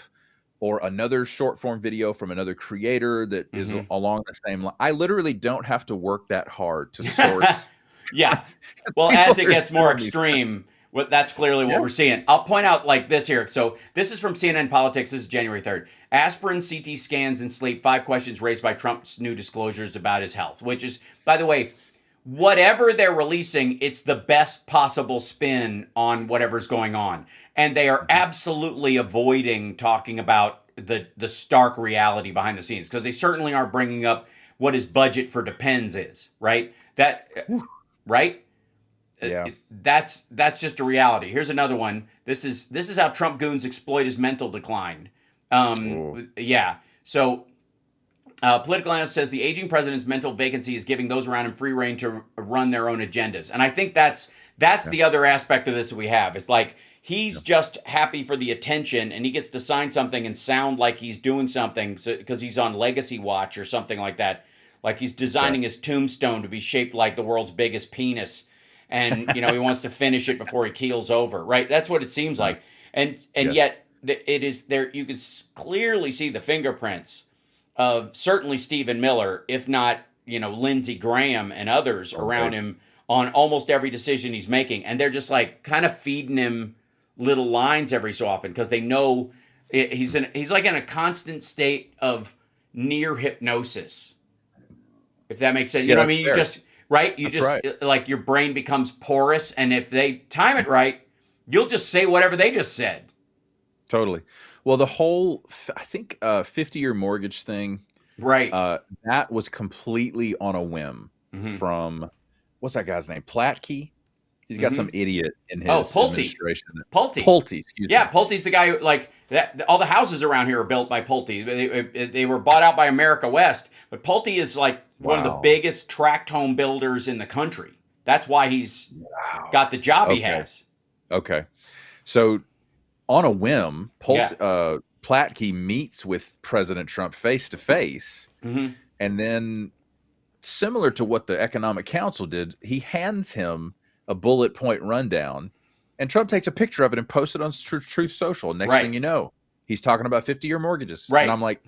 or another short form video from another creator that is along the same line. I literally don't have to work that hard to source. Yeah. Well, as it gets more extreme, that's clearly what we're seeing. I'll point out like this here. So this is from CNN Politics. This is January 3rd. Aspirin, CT scans, and sleep. 5 questions raised by Trump's new disclosures about his health, which is, by the way, whatever they're releasing, it's the best possible spin on whatever's going on. And they are absolutely avoiding talking about the stark reality behind the scenes, because they certainly aren't bringing up what his budget for Depends is, right? Right? Yeah. That's just a reality. Here's another one. This is how Trump goons exploit his mental decline. Yeah. So political analyst says the aging president's mental vacancy is giving those around him free rein to run their own agendas. And I think that's the other aspect of this that we have. It's like he's just happy for the attention, and he gets to sign something and sound like he's doing something because he's on Legacy Watch or something like that. Like he's designing his tombstone to be shaped like the world's biggest penis. And, he wants to finish it before he keels over, right? That's what it seems like. And yet it is there. You can clearly see the fingerprints of certainly Stephen Miller, if not, Lindsey Graham and others around him on almost every decision he's making. And they're just like kind of feeding him little lines every so often, because they know he's like in a constant state of near hypnosis. If that makes sense. You know what I mean? You just, right? You like your brain becomes porous. And if they time it right, you'll just say whatever they just said. Totally. Well, the whole, I think, 50-year mortgage thing, right? That was completely on a whim from, what's that guy's name? Platke? He's got some idiot in his administration. Pulte. Yeah, Pulte's the guy who, like, all the houses around here are built by Pulte. They were bought out by America West. But Pulte is like one of the biggest tract home builders in the country. That's why he's got the job he has. Okay. So on a whim, Platke meets with President Trump face to face, and then, similar to what the Economic Council did, he hands him a bullet point rundown, and Trump takes a picture of it and posts it on Truth Social. Next thing you know, he's talking about 50-year mortgages. Right. And I'm like,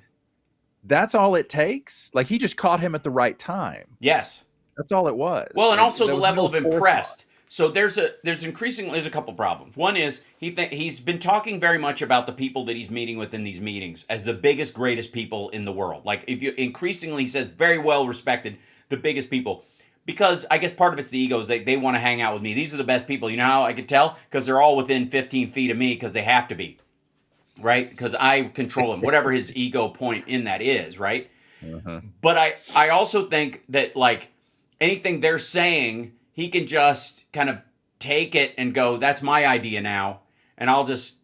that's all it takes? Like, he just caught him at the right time. Yes. That's all it was. Well, and also the level of impressed. So there's a couple problems. One is he's been talking very much about the people that he's meeting with in these meetings as the biggest, greatest people in the world. Like, if you increasingly, he says, very well respected, the biggest people. Because I guess part of it's the ego, is they want to hang out with me. These are the best people. You know how I could tell? Because they're all within 15 feet of me, because they have to be. Right? Because I control them. Whatever his ego point in that is, right? But I also think that, like, anything they're saying, he can just kind of take it and go, that's my idea now. And I'll just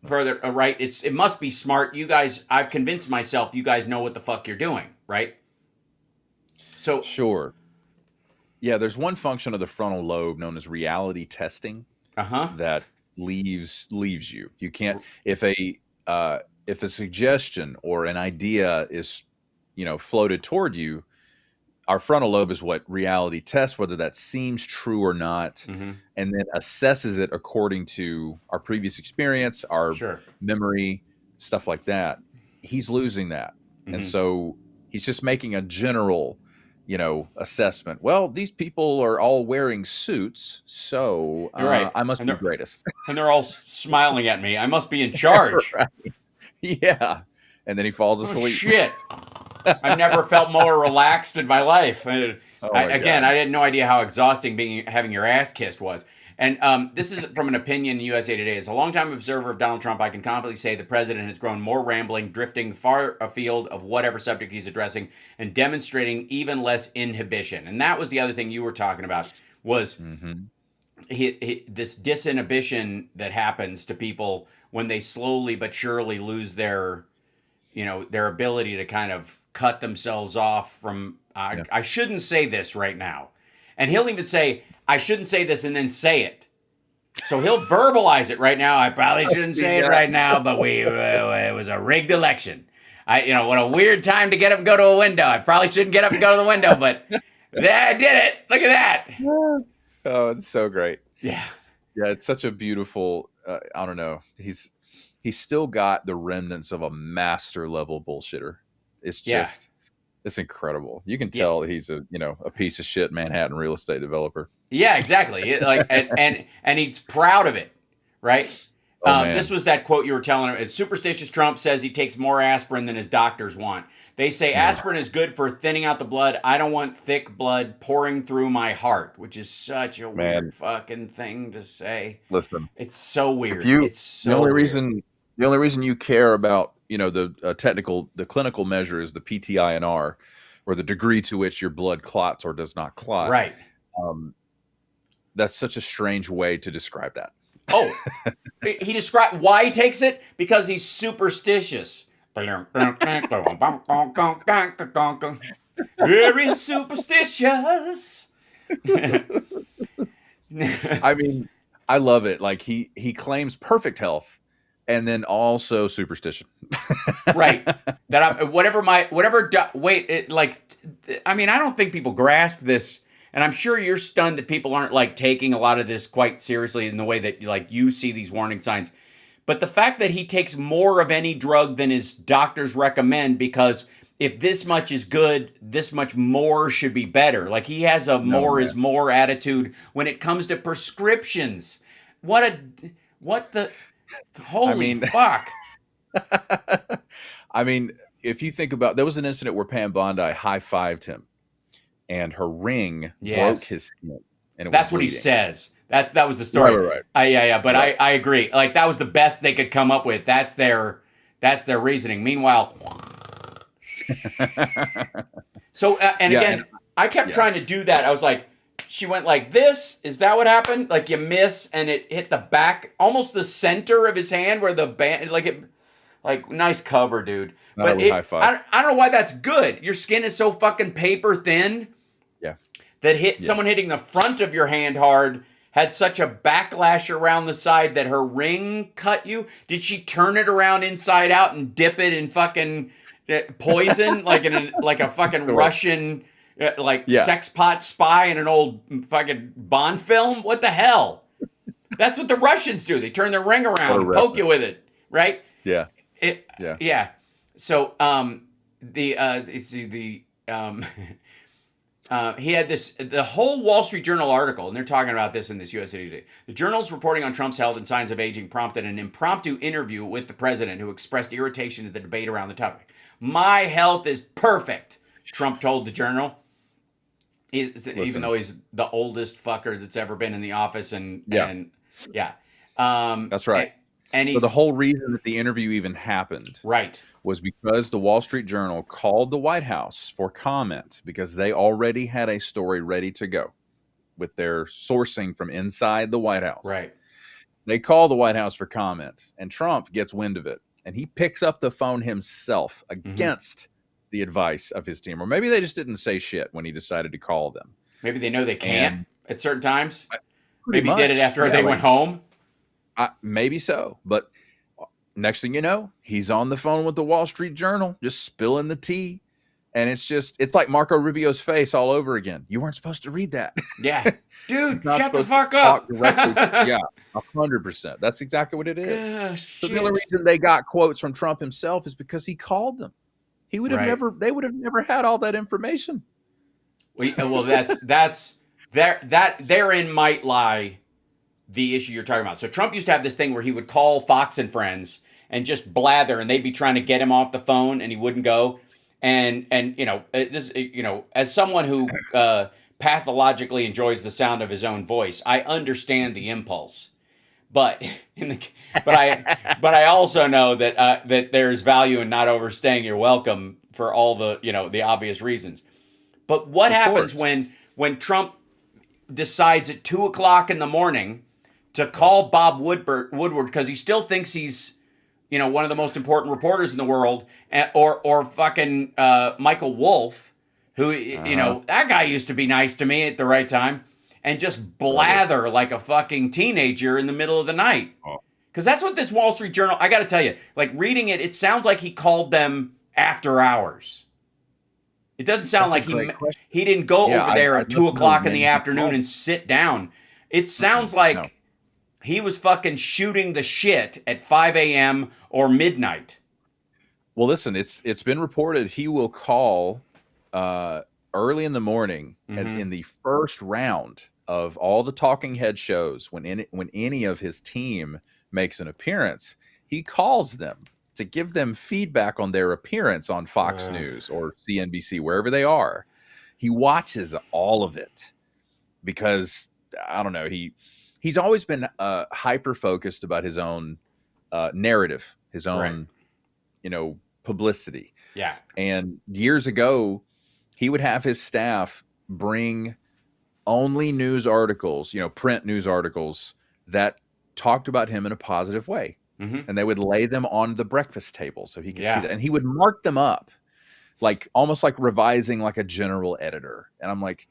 further, right? It must be smart. You guys, I've convinced myself you guys know what the fuck you're doing, right? So sure. Yeah, there's one function of the frontal lobe known as reality testing that leaves you. You can't, if a suggestion or an idea is, floated toward you, our frontal lobe is what reality tests whether that seems true or not, Mm-hmm. and then assesses it according to our previous experience, our Sure. memory, stuff like that. He's losing that. And Mm-hmm. so he's just making a general, assessment. Well, these people are all wearing suits, so You're right. I must And be they're- greatest. And they're all smiling at me. I must be in charge. Right. Yeah. And then he falls Oh, asleep. shit. I've never felt more relaxed in my life. Oh I God. had no idea how exhausting having your ass kissed was. And this is from an opinion in USA Today. As a longtime observer of Donald Trump, I can confidently say the president has grown more rambling, drifting far afield of whatever subject he's addressing, and demonstrating even less inhibition. And that was the other thing you were talking about, was this disinhibition that happens to people when they slowly but surely lose their ability to kind of cut themselves off from, I shouldn't say this right now. And he'll even say, I shouldn't say this, and then say it. So he'll verbalize it right now. I probably shouldn't say it right now, but it was a rigged election. What a weird time to get up and go to a window. I probably shouldn't get up and go to the window, but I did it. Look at that. Oh, it's so great. Yeah. Yeah, it's such a beautiful, I don't know. He's still got the remnants of a master level bullshitter. It's just, it's incredible. You can tell he's a piece of shit Manhattan real estate developer. Yeah, exactly. And he's proud of it, right? This was that quote you were telling him. Superstitious Trump says he takes more aspirin than his doctors want. They say aspirin is good for thinning out the blood. I don't want thick blood pouring through my heart, which is such a weird fucking thing to say. Listen, it's so weird. It's so the only weird. reason you care about the clinical measure is the PTINR, or the degree to which your blood clots or does not clot. Right. That's such a strange way to describe that. Oh, he described why he takes it, because he's superstitious. Very superstitious. I mean, I love it. Like he claims perfect health, and then also superstition. Right. That I don't think people grasp this, and I'm sure you're stunned that people aren't like taking a lot of this quite seriously in the way that like you see these warning signs. But the fact that he takes more of any drug than his doctors recommend, because if this much is good, this much more should be better. Like he has a more is more attitude when it comes to prescriptions. Holy fuck. I mean, if you think about, there was an incident where Pam Bondi high-fived him and her ring broke his skin. And that's what he says. That was the story. Right. But I agree. Like that was the best they could come up with. That's their reasoning. Meanwhile, so I kept trying to do that. I was like, she went like this. Is that what happened? Like you miss, and it hit the back, almost the center of his hand where the band, like nice cover, dude. But high five. I don't know why that's good. Your skin is so fucking paper thin. Yeah. That someone hitting the front of your hand hard had such a backlash around the side that her ring cut you. Did she turn it around inside out and dip it in fucking poison, like a fucking Russian sex pot spy in an old fucking Bond film? What the hell? That's what the Russians do. They turn their ring around and poke you with it, right? Yeah. Yeah. So he had the whole Wall Street Journal article, and they're talking about this in this USA Today. The journal's reporting on Trump's health and signs of aging prompted an impromptu interview with the president, who expressed irritation at the debate around the topic. My health is perfect, Trump told the journal. Even though he's the oldest fucker that's ever been in the office, that's right. And so the whole reason that the interview even happened, was because the Wall Street Journal called the White House for comment, because they already had a story ready to go with their sourcing from inside the White House. Right. They call the White House for comment, and Trump gets wind of it, and he picks up the phone himself against the advice of his team. Or maybe they just didn't say shit when he decided to call them. Maybe they know they can't at certain times. Maybe much. Did it after they went home. Maybe so. But next thing you know, he's on the phone with the Wall Street Journal, just spilling the tea. And it's like Marco Rubio's face all over again. You weren't supposed to read that. Yeah. Dude, Not shut the supposed fuck to up. talk directly. Yeah, 100%. That's exactly what it is. Gosh, So the only shit. reason they got quotes from Trump himself is because he called them. He would have Right. they would have never had all that information. Well, therein might lie the issue you're talking about. So Trump used to have this thing where he would call Fox and Friends and just blather, and they'd be trying to get him off the phone, and he wouldn't go. And as someone who pathologically enjoys the sound of his own voice, I understand the impulse. But I also know that that there's value in not overstaying your welcome for all the obvious reasons. But what happens when Trump decides at 2:00 in the morning to call Bob Woodward because he still thinks he's one of the most important reporters in the world, or fucking Michael Wolff, who that guy used to be nice to me at the right time, and just blather like a fucking teenager in the middle of the night. Because that's what this Wall Street Journal, I got to tell you, like reading it, it sounds like he called them after hours. It doesn't sound like he didn't go over there at 2:00 in the afternoon and sit down. It sounds like he was fucking shooting the shit at 5 a.m. or midnight. Well, listen, it's been reported he will call early in the morning and in the first round of all the talking head shows when any of his team makes an appearance, he calls them to give them feedback on their appearance on Fox News or CNBC, wherever they are. He watches all of it because, I don't know, he's always been hyper-focused about his own narrative, his own, publicity. Yeah. And years ago, he would have his staff bring only news articles, print news articles that talked about him in a positive way. And they would lay them on the breakfast table so he could see that. And he would mark them up, like almost like revising like a general editor. And I'm like,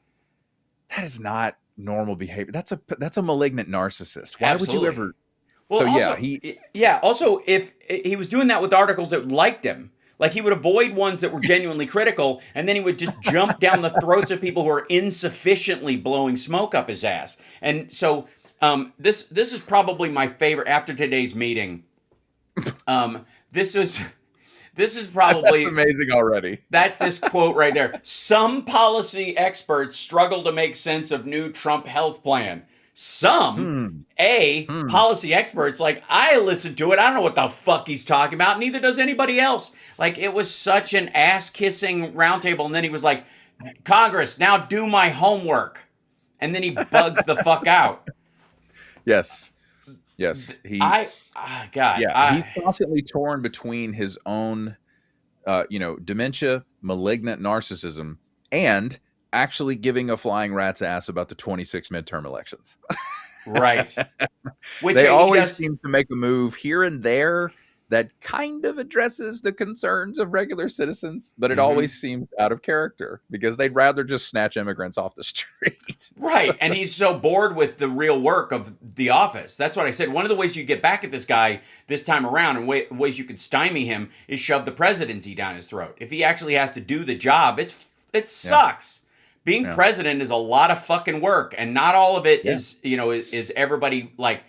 that is not normal behavior. That's a malignant narcissist. Why Absolutely. would you ever? Well, so also, if he was doing that with articles that liked him, like he would avoid ones that were genuinely critical, and then he would just jump down the throats of people who are insufficiently blowing smoke up his ass. And so this is probably my favorite after today's meeting. This is probably that's amazing already. This quote right there. Some policy experts struggle to make sense of new Trump health plan. Policy experts, like, I listened to it. I don't know what the fuck he's talking about. Neither does anybody else. Like, it was such an ass-kissing roundtable. And then he was like, Congress, now do my homework. And then he bugs the fuck out. Yes. He's constantly torn between his own, dementia, malignant narcissism, and actually giving a flying rat's ass about the 26 midterm elections. Right. Which they always seem to make a move here and there that kind of addresses the concerns of regular citizens, but it always seems out of character because they'd rather just snatch immigrants off the street. Right. And he's so bored with the real work of the office. That's what I said. One of the ways you get back at this guy this time around and ways you could stymie him is shove the presidency down his throat. If he actually has to do the job, it sucks. Being president is a lot of fucking work, and not all of it is everybody like,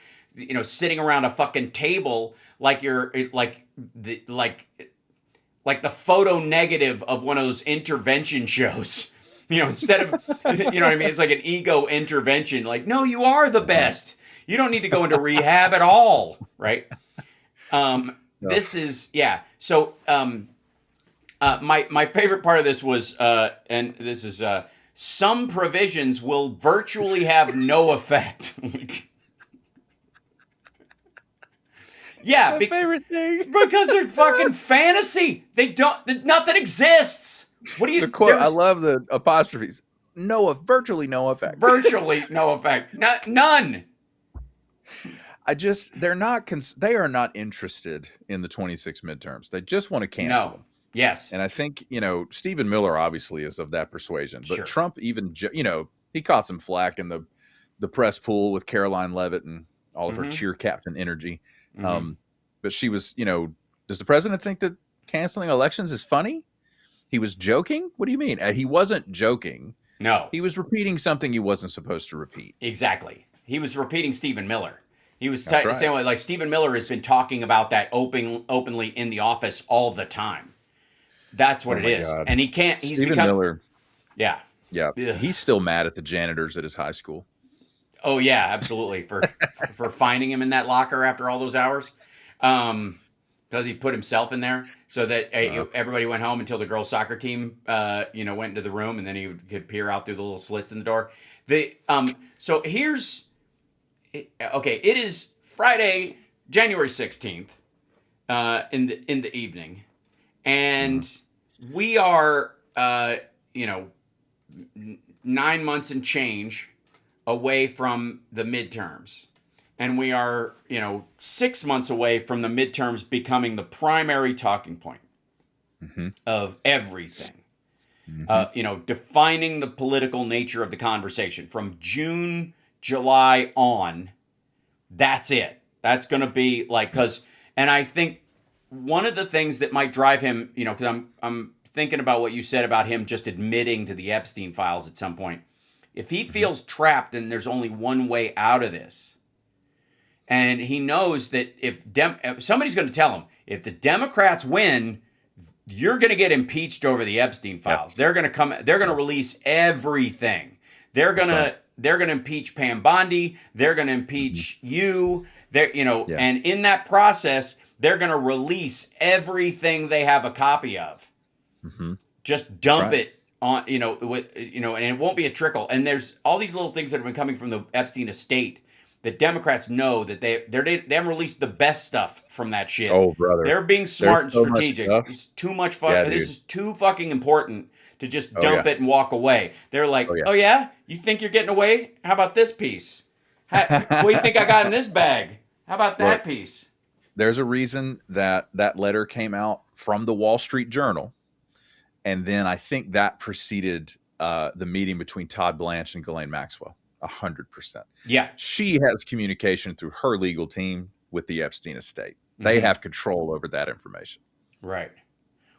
sitting around a fucking table like you're like the photo negative of one of those intervention shows. Instead of what I mean? It's like an ego intervention. Like, no, you are the best. You don't need to go into rehab at all, right? This is So my favorite part of this was and this is some provisions will virtually have no effect. My favorite thing. Because they're fucking fantasy. Nothing exists. What do you? The quote. I love the apostrophes. Virtually no effect. Virtually no effect. None. They are not interested in the 26 midterms. They just want to cancel them. Yes. And I think, Stephen Miller obviously is of that persuasion, but Sure. Trump even, he caught some flack in the press pool with Caroline Leavitt and all of her cheer captain energy. But she was, does the president think that canceling elections is funny? He was joking? What do you mean? He wasn't joking. No. He was repeating something he wasn't supposed to repeat. Exactly. He was repeating Stephen Miller. He was That's right. saying like Stephen Miller has been talking about that openly in the office all the time. That's what it is. God. And he can't. He's Stephen Miller. Yeah. Yeah. Ugh. He's still mad at the janitors at his high school. Oh yeah, absolutely. For finding him in that locker after all those hours. Does he put himself in there so that everybody went home until the girls' soccer team, went into the room, and then he could peer out through the little slits in the door. So here's, okay, it is Friday, January 16th, in the evening, and we are, 9 months and change away from the midterms. And we are, 6 months away from the midterms becoming the primary talking point of everything. Defining the political nature of the conversation from June, July on. That's it. That's going to be like, and I think one of the things that might drive him, because I'm thinking about what you said about him just admitting to the Epstein files at some point. If he feels trapped and there's only one way out of this, and he knows that if somebody's going to tell him, if the Democrats win, you're going to get impeached over the Epstein files. Yes. They're going to release everything. They're going to impeach Pam Bondi. They're going to impeach you. And in that process, they're going to release everything they have a copy of. Mm-hmm. Just dump it on, and it won't be a trickle. And there's all these little things that have been coming from the Epstein estate that Democrats know that they haven't released the best stuff from that shit. Oh, brother. They're being smart and strategic. It's too much fun. Yeah, this is too fucking important to just dump it and walk away. They're like, oh yeah? You think you're getting away? How about this piece? What do you think I got in this bag? How about that piece? There's a reason that letter came out from the Wall Street Journal. And then I think that preceded the meeting between Todd Blanche and Ghislaine Maxwell. 100%. Yeah. She has communication through her legal team with the Epstein estate. They have control over that information. Right.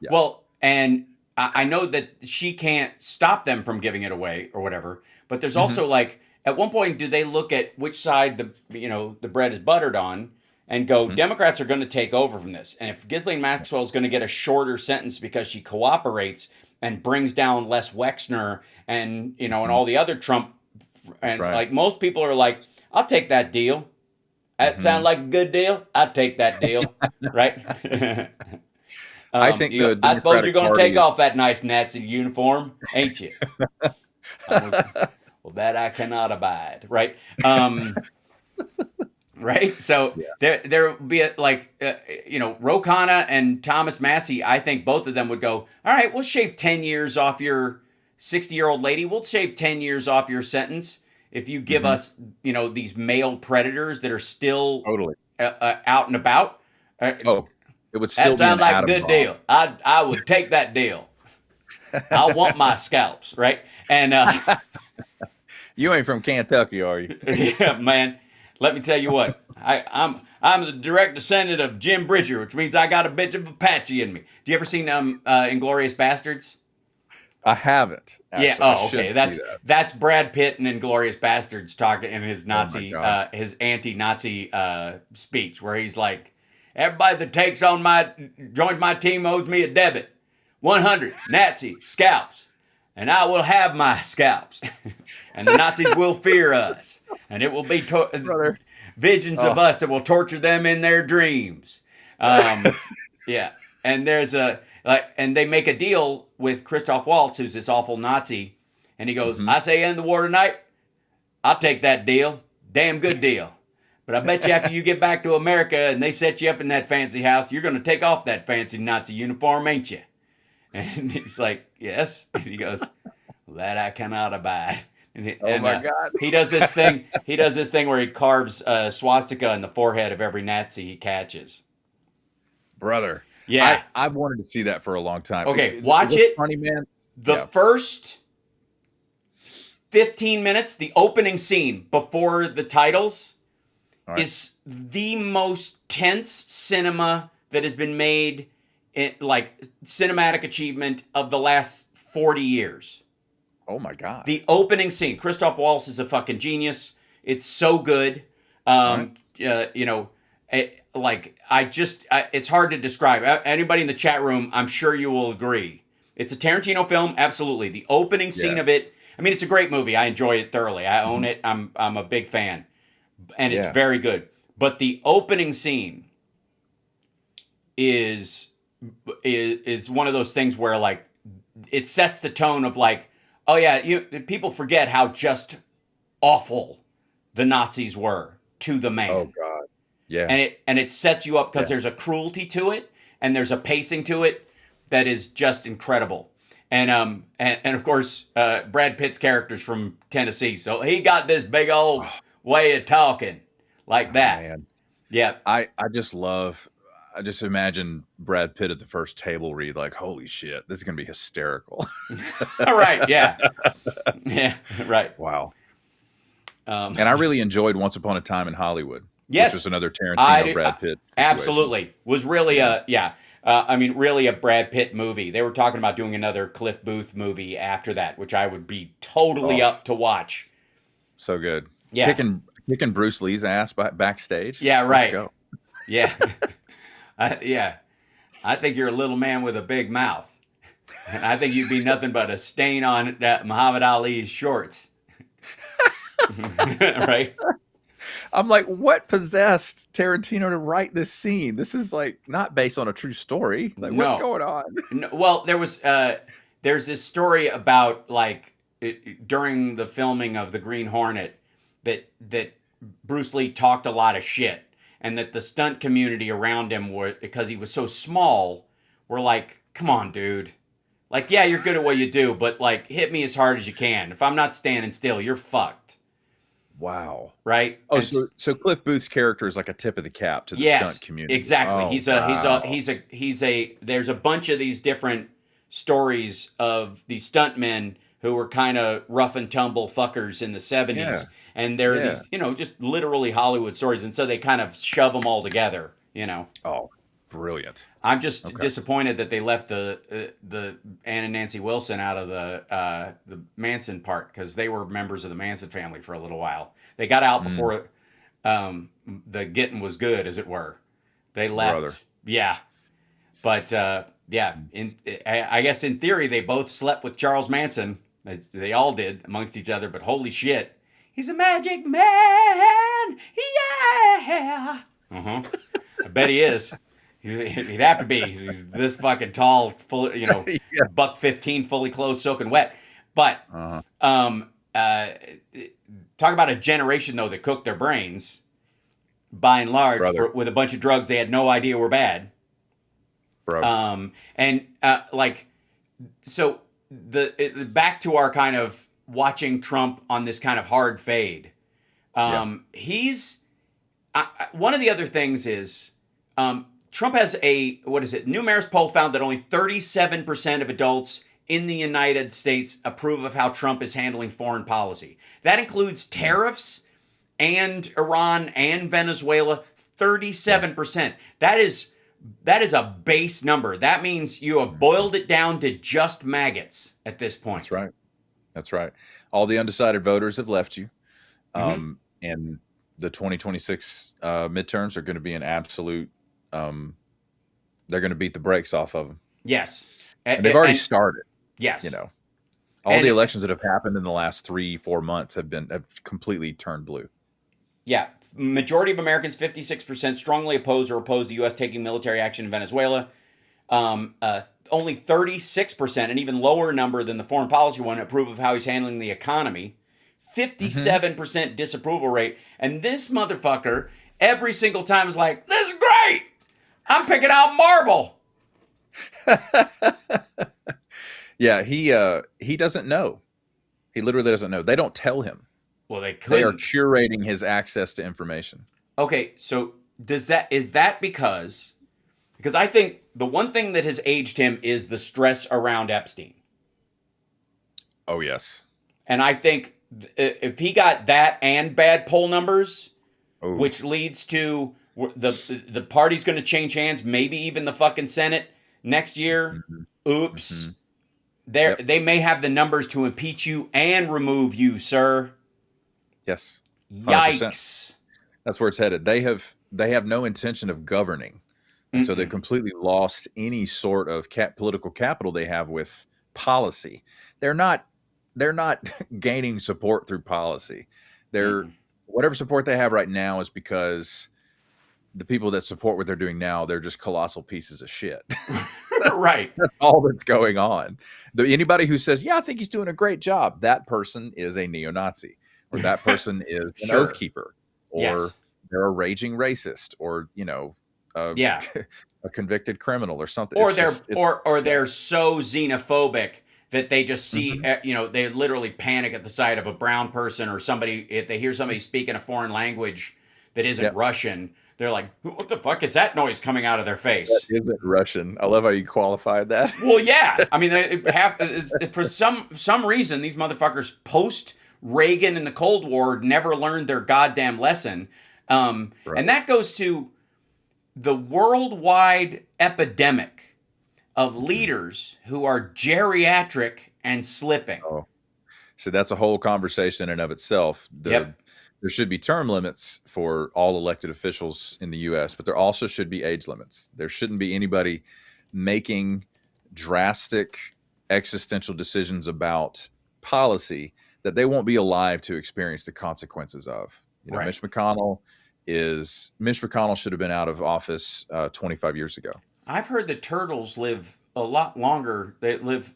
Yeah. Well, and I know that she can't stop them from giving it away or whatever, but there's also like, at one point, do they look at which side the bread is buttered on and go, Democrats are going to take over from this. And if Ghislaine Maxwell is going to get a shorter sentence because she cooperates and brings down Les Wexner and, and all the other Trump. And like most people are like, I'll take that deal. That sound like a good deal. I'll take that deal. Right? I think I suppose you're going to take off that nice Nazi uniform, ain't you? Well, that I cannot abide. Right? Right? So there will be Ro Khanna and Thomas Massie, I think both of them would go, all right, we'll shave 10 years off your 60-year-old lady. We'll shave 10 years off your sentence if you give us, these male predators that are still out and about. It would still that sounds like a good deal. I would take that deal. I want my scalps, right? And you ain't from Kentucky, are you? Yeah, man. Let me tell you what. I'm the direct descendant of Jim Bridger, which means I got a bit of Apache in me. Do you ever seen Inglourious Bastards? I haven't. Actually. Yeah. Oh, okay. That's Brad Pitt and Inglourious Bastards talking in his Nazi, his anti-Nazi speech, where he's like, "Everybody that joins my team owes me a debit, 100 Nazi scalps, and I will have my scalps, and the Nazis will fear us, and it will be visions of us that will torture them in their dreams." Yeah, and there's and they make a deal with Christoph Waltz, who's this awful Nazi, and he goes, I say end the war tonight, I'll take that deal. Damn good deal. But I bet you after you get back to America and they set you up in that fancy house, you're going to take off that fancy Nazi uniform, ain't you? And he's like, yes. And he goes, well, that I cannot abide. My God. He does this thing. He does this thing where he carves a swastika in the forehead of every Nazi he catches. Brother. Yeah, I've wanted to see that for a long time. Okay, watch it. Funny, man. The first 15 minutes, the opening scene before the titles, is the most tense cinema that has been made like cinematic achievement of the last 40 years. Oh my God. The opening scene, Christoph Waltz is a fucking genius. It's so good. You know, it's hard to describe. Anybody in the chat room, I'm sure you will agree. It's a Tarantino film, absolutely. The opening scene of it, I mean, it's a great movie. I enjoy it thoroughly. I own it. I'm a big fan, and it's very good. But the opening scene is one of those things where like it sets the tone of like, oh yeah, people forget how just awful the Nazis were to the man. Oh God. Yeah. And it sets you up because there's a cruelty to it and there's a pacing to it that is just incredible. And of course, Brad Pitt's character's from Tennessee, so he got this big old way of talking like that. Man. Yeah. I just imagine Brad Pitt at the first table read like, holy shit, this is gonna be hysterical. Right. Yeah. Yeah. Right. Wow. And I really enjoyed Once Upon a Time in Hollywood. Yes. Which was another Tarantino Brad Pitt situation. Absolutely. Was really really a Brad Pitt movie. They were talking about doing another Cliff Booth movie after that, which I would be totally up to watch. So good. Yeah. Kicking Bruce Lee's ass backstage. Yeah, right. Let's go. Yeah. I think you're a little man with a big mouth. And I think you'd be nothing but a stain on Muhammad Ali's shorts. Right? I'm like, what possessed Tarantino to write this scene? This is like not based on a true story. Like, what's going on? No, well, there's this story about like during the filming of The Green Hornet that Bruce Lee talked a lot of shit, and that the stunt community around him were, because he was so small, were like, come on, dude. Like, yeah, you're good at what you do, but like hit me as hard as you can. If I'm not standing still, you're fucked. Wow. Right? Oh, so Cliff Booth's character is like a tip of the cap to the stunt community. Exactly. Oh, There's a bunch of these different stories of these stuntmen who were kind of rough and tumble fuckers in the 70s. Yeah. And they're these, just literally Hollywood stories. And so they kind of shove them all together, Oh, brilliant. I'm just disappointed that they left the Ann and Nancy Wilson out of the Manson part, because they were members of the Manson family for a little while. They got out before the getting was good, as it were. They left. Brother. Yeah. But I guess in theory they both slept with Charles Manson. They all did amongst each other, but holy shit. He's a magic man. Yeah. I bet he is. He'd have to be. He's this fucking tall, full, $115, fully clothed, soaking wet. But talk about a generation though that cooked their brains, by and large, with a bunch of drugs they had no idea were bad. Bro. So back to our kind of watching Trump on this kind of hard fade. He's one of the other things is. Trump has new Marist poll found that only 37% of adults in the United States approve of how Trump is handling foreign policy. That includes tariffs and Iran and Venezuela. 37%. That is a base number. That means you have boiled it down to just maggots at this point. That's right. All the undecided voters have left you. And the 2026 midterms are going to be an absolute. They're going to beat the brakes off of them. Yes. And they've already started. Yes. All the elections that have happened in the last 3-4 months have completely turned blue. Yeah. Majority of Americans, 56%, strongly oppose the U.S. taking military action in Venezuela. Only 36%, an even lower number than the foreign policy one, approve of how he's handling the economy. 57% disapproval rate. And this motherfucker, every single time, is like, this is great! I'm picking out marble. Yeah, he doesn't know. He literally doesn't know. They don't tell him. Well, they could. They are curating his access to information. Okay, so is that because I think the one thing that has aged him is the stress around Epstein. Oh, yes. And I think if he got that and bad poll numbers, which leads to the party's going to change hands, maybe even the fucking Senate, Next year, oops. Mhm. They may have the numbers to impeach you and remove you, sir. Yes, 100%. Yikes. That's where it's headed. They have no intention of governing, and so they've completely lost any sort of political capital they have with policy. They're not they're not gaining support through policy. They're whatever support they have right now is because the people that support what they're doing now, they're just colossal pieces of shit. Right. That's all that's going on. Anybody who says, "Yeah, I think he's doing a great job," that person is a neo-Nazi, or that person is an Sure. oath keeper, or Yes. they're a raging racist, or a, Yeah. a convicted criminal, or something. Or It's they're just, it's, or they're so xenophobic that they just see Mhm. they literally panic at the sight of a brown person or somebody. If they hear somebody speaking a foreign language that isn't Yep. Russian, they're like, what the fuck is that noise coming out of their That face? isn't Russian. I love how you qualified that. Well, yeah. I mean, they have for some reason these motherfuckers post Reagan and the Cold War never learned their goddamn lesson, Right. and that goes to the worldwide epidemic of leaders who are geriatric and slipping. Oh, so that's a whole conversation in and of itself. Yep. There should be term limits for all elected officials in the U.S., but there also should be age limits. There shouldn't be anybody making drastic existential decisions about policy that they won't be alive to experience the consequences of. Right. Mitch McConnell should have been out of office 25 years ago. I've heard that turtles live a lot longer. They live,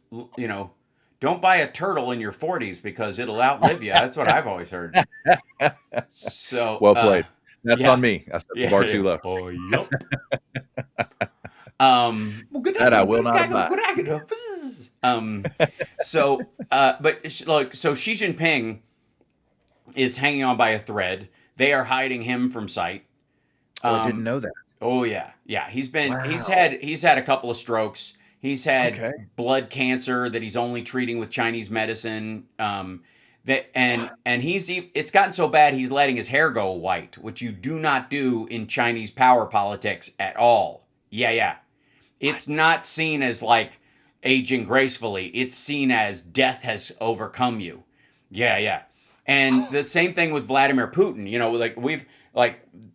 don't buy a turtle in your 40s because it'll outlive you. That's what I've always heard. So Well played. That's yeah. on me. I set the bar too low. Oh, yep. That I will not buy. So Xi Jinping is hanging on by a thread. They are hiding him from sight. I didn't know that. Oh yeah. He's Wow. he's had a couple of strokes. He's had Okay. blood cancer that he's only treating with Chinese medicine. It's gotten so bad he's letting his hair go white, which you do not do in Chinese power politics at all. Yeah. It's not seen as like aging gracefully. It's seen as death has overcome you. Yeah. And the same thing with Vladimir Putin.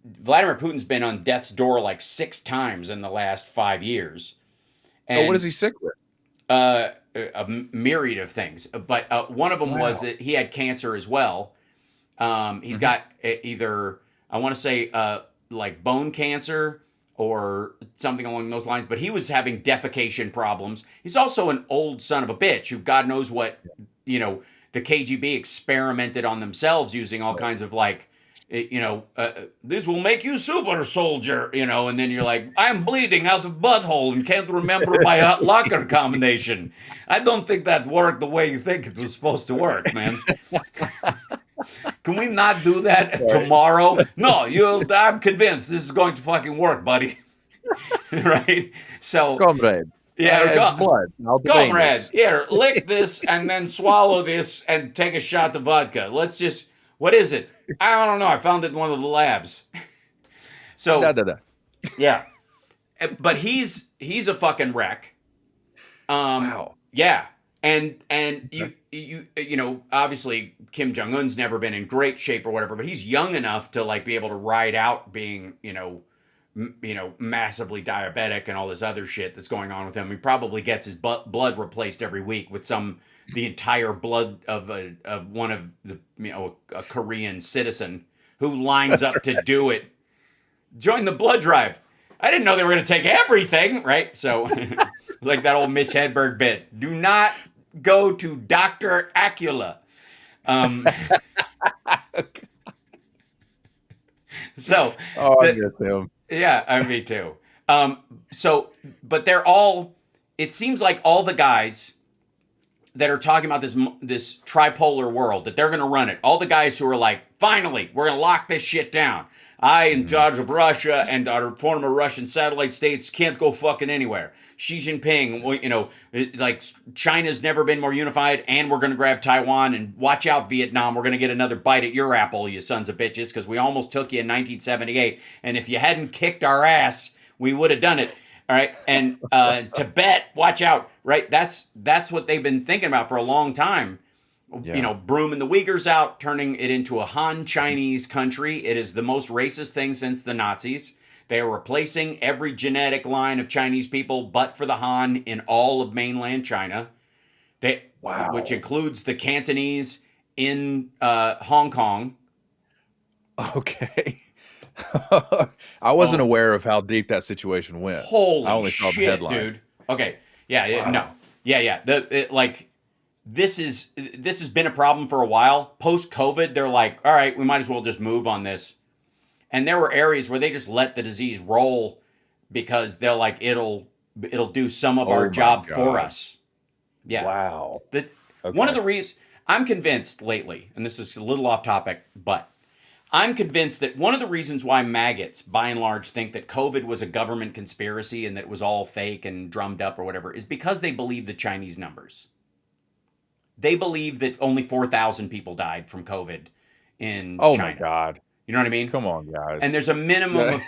Vladimir Putin's been on death's door like 6 times in the last 5 years. And what is he sick with? a myriad of things, but one of them was that he had cancer as well. He's got either, I want to say, like bone cancer or something along those lines, but he was having defecation problems. He's also an old son of a bitch who God knows what, the KGB experimented on themselves using all kinds of this will make you super soldier, and then you're like, I'm bleeding out of butthole and can't remember my locker combination. I don't think that worked the way you think it was supposed to work, man. Can we not do that tomorrow? No, I'm convinced this is going to fucking work, buddy. Right? So, Comrade. yeah, Blood. comrade, here, lick this and then swallow this and take a shot of vodka. What is it? I don't know. I found it in one of the labs. So, yeah. But he's a fucking wreck. Wow. Yeah. And you obviously Kim Jong-un's never been in great shape or whatever, but he's young enough to be able to ride out being, massively diabetic and all this other shit that's going on with him. He probably gets his blood replaced every week with the entire blood of one of the, a Korean citizen who lines up to do it. Join the blood drive. I didn't know they were going to take everything, right? So, like that old Mitch Hedberg bit. Do not go to Dr. Acula. So, I miss him. Yeah, me too. But they're all, it seems like all the guys that are talking about this tripolar world, that they're going to run it. All the guys who are like, finally, we're going to lock this shit down. I, in charge of Russia and our former Russian satellite states, can't go fucking anywhere. Xi Jinping, China's never been more unified, and we're going to grab Taiwan, and watch out, Vietnam, we're going to get another bite at your apple, you sons of bitches, because we almost took you in 1978, and if you hadn't kicked our ass, we would have done it. All right, and Tibet, watch out, right? That's what they've been thinking about for a long time. Yeah. You know, brooming the Uyghurs out, turning it into a Han Chinese country. It is the most racist thing since the Nazis. They are replacing every genetic line of Chinese people, but for the Han, in all of mainland China. Wow. Which includes the Cantonese in Hong Kong. Okay. I wasn't aware of how deep that situation went. I Holy only saw the shit, headline. dude. Okay. Yeah, no. Yeah. This has been a problem for a while. Post-COVID, they're like, all right, we might as well just move on this. And there were areas where they just let the disease roll because they're like, it'll do some of our my job God. for us. Yeah. Wow. One of the reasons I'm convinced lately, and this is a little off topic, but I'm convinced that one of the reasons why maggots, by and large, think that COVID was a government conspiracy and that it was all fake and drummed up or whatever is because they believe the Chinese numbers. They believe that only 4,000 people died from COVID in China. Oh my God. You know what I mean? Come on, guys. And there's a minimum of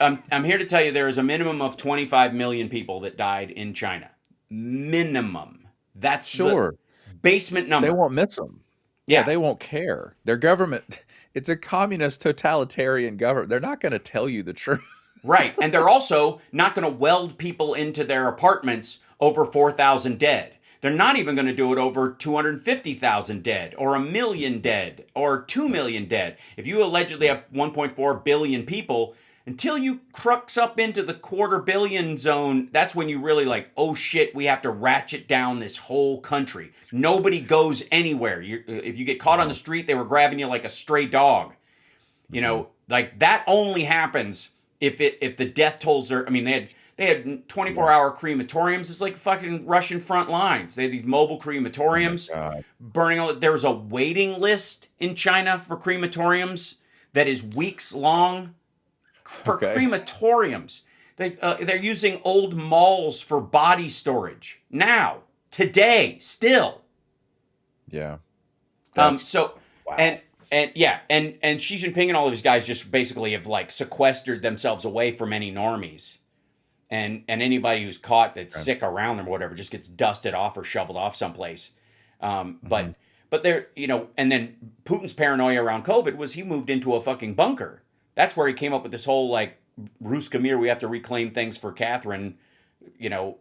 I'm here to tell you there is a minimum of 25 million people that died in China. Minimum. That's the basement number. They won't miss them. Yeah, they won't care. Their government, it's a communist totalitarian government. They're not going to tell you the truth. Right. And they're also not going to weld people into their apartments over 4,000 dead. They're not even going to do it over 250,000 dead or 1 million dead or 2 million dead. If you allegedly have 1.4 billion people, until you crux up into the 250 million zone, that's when you really like, oh shit, we have to ratchet down this whole country. Nobody goes anywhere. If you get caught on the street, they were grabbing you like a stray dog. You know, like that only happens if the death tolls are, I mean, they had 24-hour crematoriums. It's like fucking Russian front lines. They had these mobile crematoriums burning. There was a waiting list in China for crematoriums that is weeks long for crematoriums. They're using old malls for body storage now, today, still. Yeah. And Xi Jinping and all of these guys just basically have like sequestered themselves away from any normies. And anybody who's caught that's sick around them or whatever just gets dusted off or shoveled off someplace. But they're, you know, and then Putin's paranoia around COVID was he moved into a fucking bunker. That's where he came up with this whole like Ruska Mir, we have to reclaim things for Catherine, you know,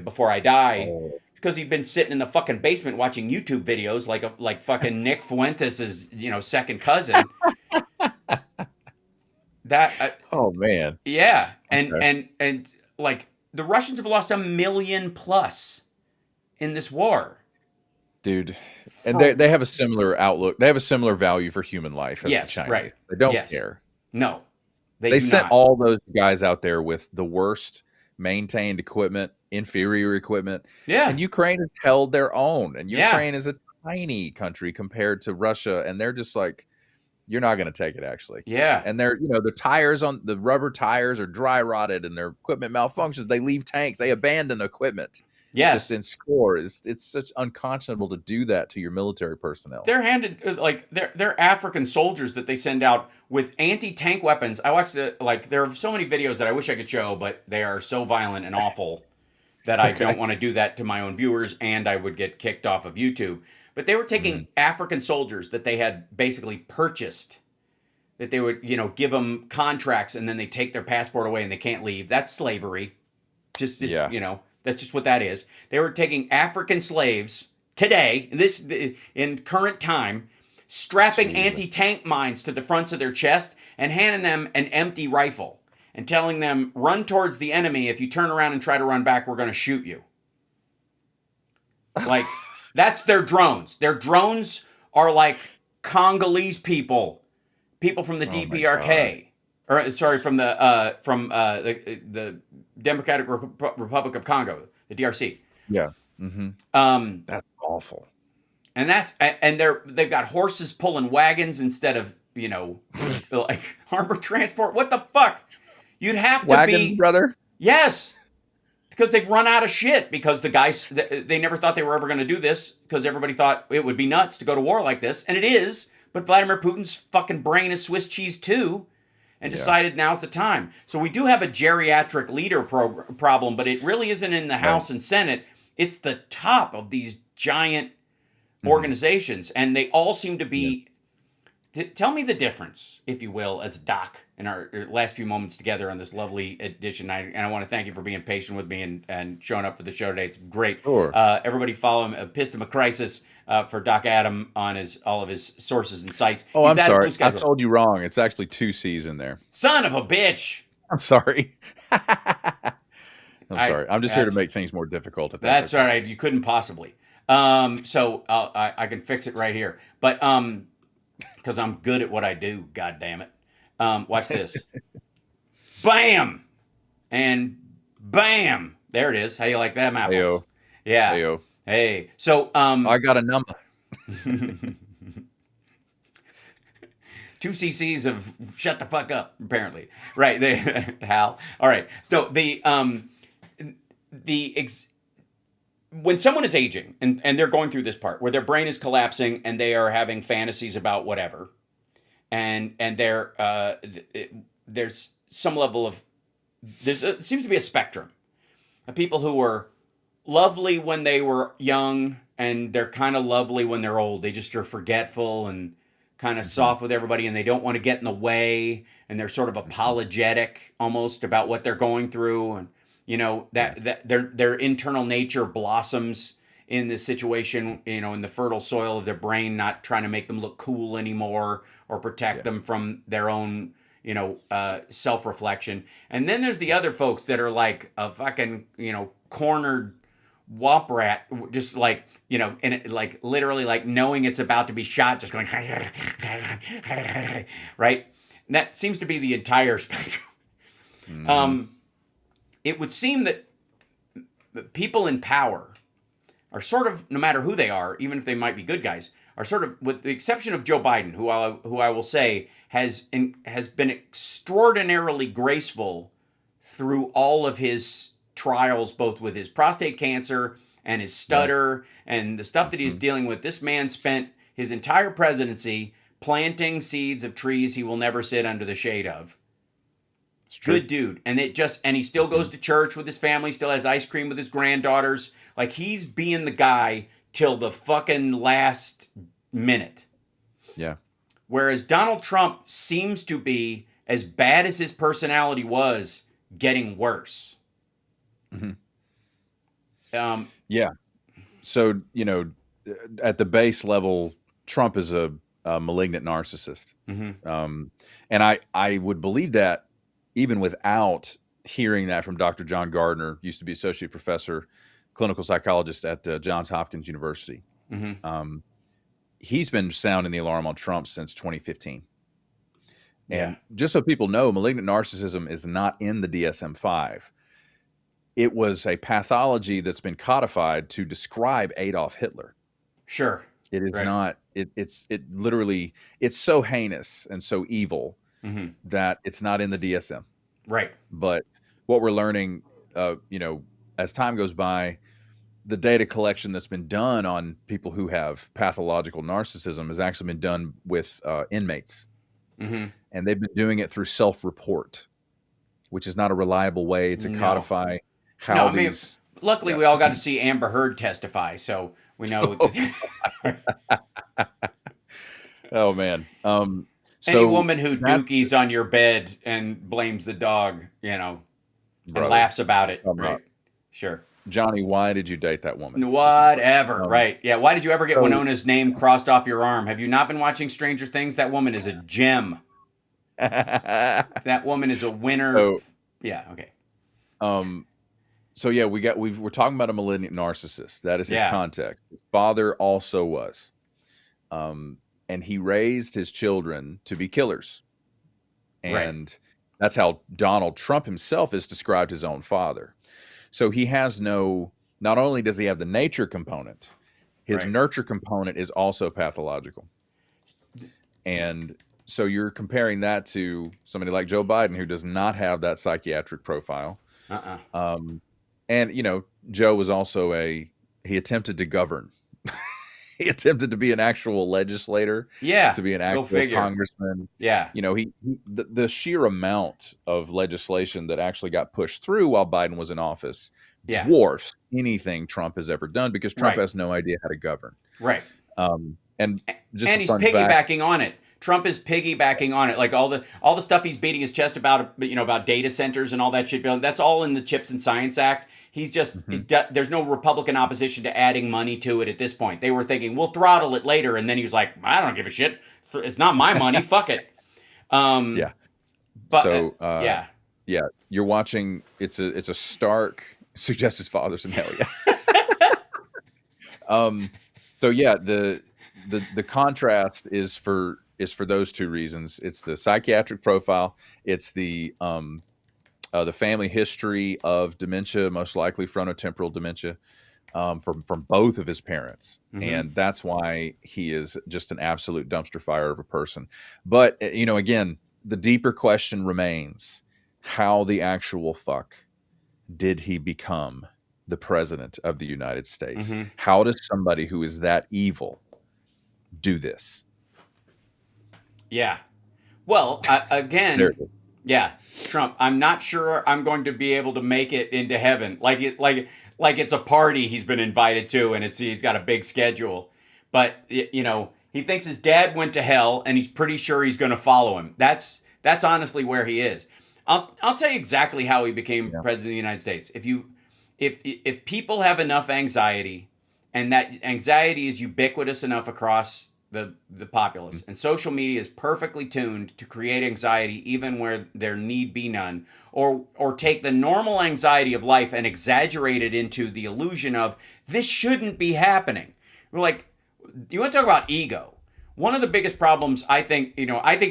before I die. Because he'd been sitting in the fucking basement watching YouTube videos like fucking Nick Fuentes' second cousin. Oh man. Yeah. And like the Russians have lost 1 million plus in this war. Dude. And they have a similar outlook. They have a similar value for human life as the Chinese. Right. They don't care. No. They sent all those guys out there with the worst maintained equipment, inferior equipment. Yeah. And Ukraine has held their own. And Ukraine is a tiny country compared to Russia. And they're just like, you're not going to take it, actually. Yeah. And they're, the tires on the rubber tires are dry rotted and their equipment malfunctions. They leave tanks. They abandon equipment. Yeah. Just in score. It's such unconscionable to do that to your military personnel. They're handed like they're African soldiers that they send out with anti-tank weapons. I watched there are so many videos that I wish I could show, but they are so violent and awful that I don't want to do that to my own viewers, and I would get kicked off of YouTube. But they were taking African soldiers that they had basically purchased, that they would, give them contracts and then they take their passport away and they can't leave. That's slavery. Just that's just what that is. They were taking African slaves today, in current time, strapping anti-tank mines to the fronts of their chest and handing them an empty rifle and telling them, run towards the enemy. If you turn around and try to run back, we're going to shoot you. Like, that's their drones. Their drones are like Congolese people from the DPRK. Or sorry, from the Democratic Republic of Congo, the DRC. Yeah. Mm-hmm. That's awful. And they've got horses pulling wagons instead of like armored transport. What the fuck? You'd have to be brother. Yes, because they've run out of shit. Because the guys they never thought they were ever going to do this because everybody thought it would be nuts to go to war like this, and it is. But Vladimir Putin's fucking brain is Swiss cheese too. and decided now's the time. So we do have a geriatric leader problem, but it really isn't in the House and Senate. It's the top of these giant organizations, and they all seem to be. Tell me the difference, if you will, as a doc in our last few moments together on this lovely edition. And I want to thank you for being patient with me and showing up for the show today. It's great. Sure. Everybody follow him, Epistema Crisis, for Doc Adam on all of his sources and sites. Oh, He's I'm at sorry. Blue Sky I told you wrong. It's actually 2 C's in there. Son of a bitch. I'm sorry. Sorry. I'm just here to make things more difficult. That's all right. You couldn't possibly. So I can fix it right here. But because I'm good at what I do, God damn it. Watch this. Bam! And bam! There it is. How you like that, apples? Heyo. Yeah. Heyo. Hey. So I got a number. 2 cc's of shut the fuck up, apparently. Right. Hal. All right. So when someone is aging and they're going through this part where their brain is collapsing and they are having fantasies about whatever, and there's some level of seems to be a spectrum of people who were lovely when they were young and they're kind of lovely when they're old. They just are forgetful and kind of soft with everybody, and they don't want to get in the way, and they're sort of apologetic almost about what they're going through, and that their internal nature blossoms in this situation, in the fertile soil of their brain, not trying to make them look cool anymore or protect them from their own, self-reflection. And then there's the other folks that are like a fucking, cornered wop rat, just like, and like literally like knowing it's about to be shot, just going, right? And that seems to be the entire spectrum. It would seem that people in power are sort of, no matter who they are, even if they might be good guys, are sort of, with the exception of Joe Biden, who I will say has been extraordinarily graceful through all of his trials, both with his prostate cancer and his stutter and the stuff that he's dealing with. This man spent his entire presidency planting seeds of trees he will never sit under the shade of. Good dude. And he still goes to church with his family, still has ice cream with his granddaughters. Like, he's being the guy till the fucking last minute. Yeah. Whereas Donald Trump seems to be, as bad as his personality was, getting worse. Yeah. So, at the base level, Trump is a malignant narcissist. And I would believe that even without hearing that from Dr. John Gardner, used to be associate professor, clinical psychologist at Johns Hopkins University. He's been sounding the alarm on Trump since 2015. And just so people know, malignant narcissism is not in the DSM-5. It was a pathology that's been codified to describe Adolf Hitler. Sure. It is not, it's literally, it's so heinous and so evil that it's not in the DSM. Right. But what we're learning, as time goes by, the data collection that's been done on people who have pathological narcissism has actually been done with inmates. And they've been doing it through self-report, which is not a reliable way to codify how these... Luckily, we all got to see Amber Heard testify, so we know... Oh, man. Any woman who dookies on your bed and blames the dog, and laughs about it. Right. Sure. Johnny, why did you date that woman? Whatever. Right. Yeah. Why did you ever get Winona's name crossed off your arm? Have you not been watching Stranger Things? That woman is a gem. That woman is a winner. Yeah. Okay. So yeah, we're talking about a malignant narcissist. That is his context. His father also was. And he raised his children to be killers. And that's how Donald Trump himself has described his own father. So he has not only does he have the nature component, his nurture component is also pathological. And so you're comparing that to somebody like Joe Biden, who does not have that psychiatric profile. And, Joe was also he attempted to govern. he attempted to be an actual legislator, Yeah, to be an go actual figure. congressman. Yeah. You know, the sheer amount of legislation that actually got pushed through while Biden was in office Yeah. dwarfs anything Trump has ever done, because Trump Right. has no idea how to govern. Right. And just And a he's fun fact, piggybacking on it. Trump is piggybacking on it, like all the stuff he's beating his chest about, about data centers and all that shit. That's all in the Chips and Science Act. He's just there's no Republican opposition to adding money to it at this point. They were thinking we'll throttle it later, and then he was like, I don't give a shit. It's not my money. Fuck it. yeah. But So yeah, yeah, you're watching. It's a stark. Suggests his father's in hell. Yeah. So yeah, the contrast is for those two reasons. It's the psychiatric profile. It's the family history of dementia, most likely frontotemporal dementia, from both of his parents, and that's why he is just an absolute dumpster fire of a person. But again, the deeper question remains: how the actual fuck did he become the president of the United States? How does somebody who is that evil do this? Yeah. Well, again, There it is. yeah, Trump. I'm not sure I'm going to be able to make it into heaven. Like it's a party he's been invited to, and he's got a big schedule. But he thinks his dad went to hell, and he's pretty sure he's going to follow him. That's honestly where he is. I'll tell you exactly how he became president of the United States. If people have enough anxiety, and that anxiety is ubiquitous enough across the populace, and social media is perfectly tuned to create anxiety even where there need be none, or take the normal anxiety of life and exaggerate it into the illusion of this shouldn't be happening. We're like, you want to talk about ego? One of the biggest problems, I think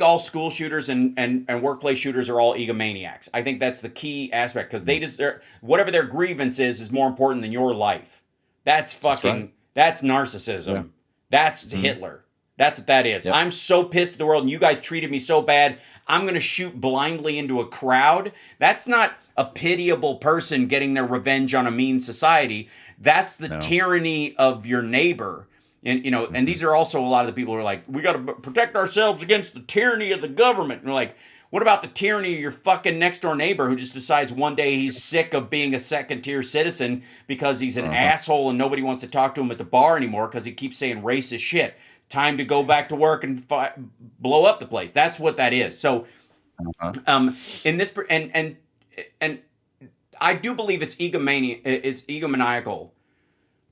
all school shooters and workplace shooters are all egomaniacs. I think that's the key aspect, because they just, whatever their grievance is more important than your life. That's that's narcissism. Yeah. That's Hitler. That's what that is. Yep. I'm so pissed at the world, and you guys treated me so bad, I'm going to shoot blindly into a crowd. That's not a pitiable person getting their revenge on a mean society. That's the tyranny of your neighbor. And and these are also a lot of the people who are like, we got to protect ourselves against the tyranny of the government. And we're like, what about the tyranny of your fucking next door neighbor who just decides one day he's sick of being a second-tier citizen because he's an asshole and nobody wants to talk to him at the bar anymore because he keeps saying racist shit? Time to go back to work and blow up the place. That's what that is. So, in this, and I do believe it's egomaniacal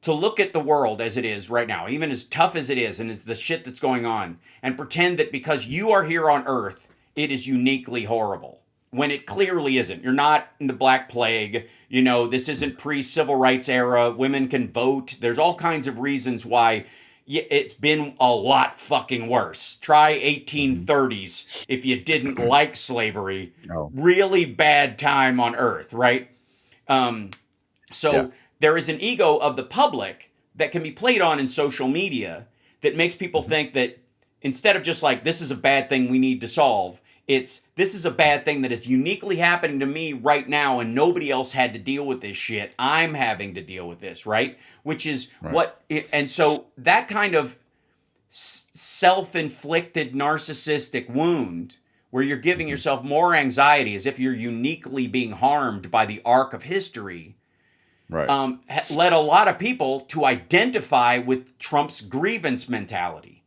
to look at the world as it is right now, even as tough as it is, and as the shit that's going on, and pretend that because you are here on Earth, it is uniquely horrible, when it clearly isn't. You're not in the Black Plague. This isn't pre-civil rights era. Women can vote. There's all kinds of reasons why it's been a lot fucking worse. Try 1830s if you didn't like slavery. Really bad time on Earth, right? There is an ego of the public that can be played on in social media that makes people think that instead of just like, this is a bad thing we need to solve, it's, this is a bad thing that is uniquely happening to me right now, and nobody else had to deal with this shit. I'm having to deal with this, right? Which is and so that kind of self-inflicted narcissistic wound where you're giving yourself more anxiety as if you're uniquely being harmed by the arc of history, led a lot of people to identify with Trump's grievance mentality.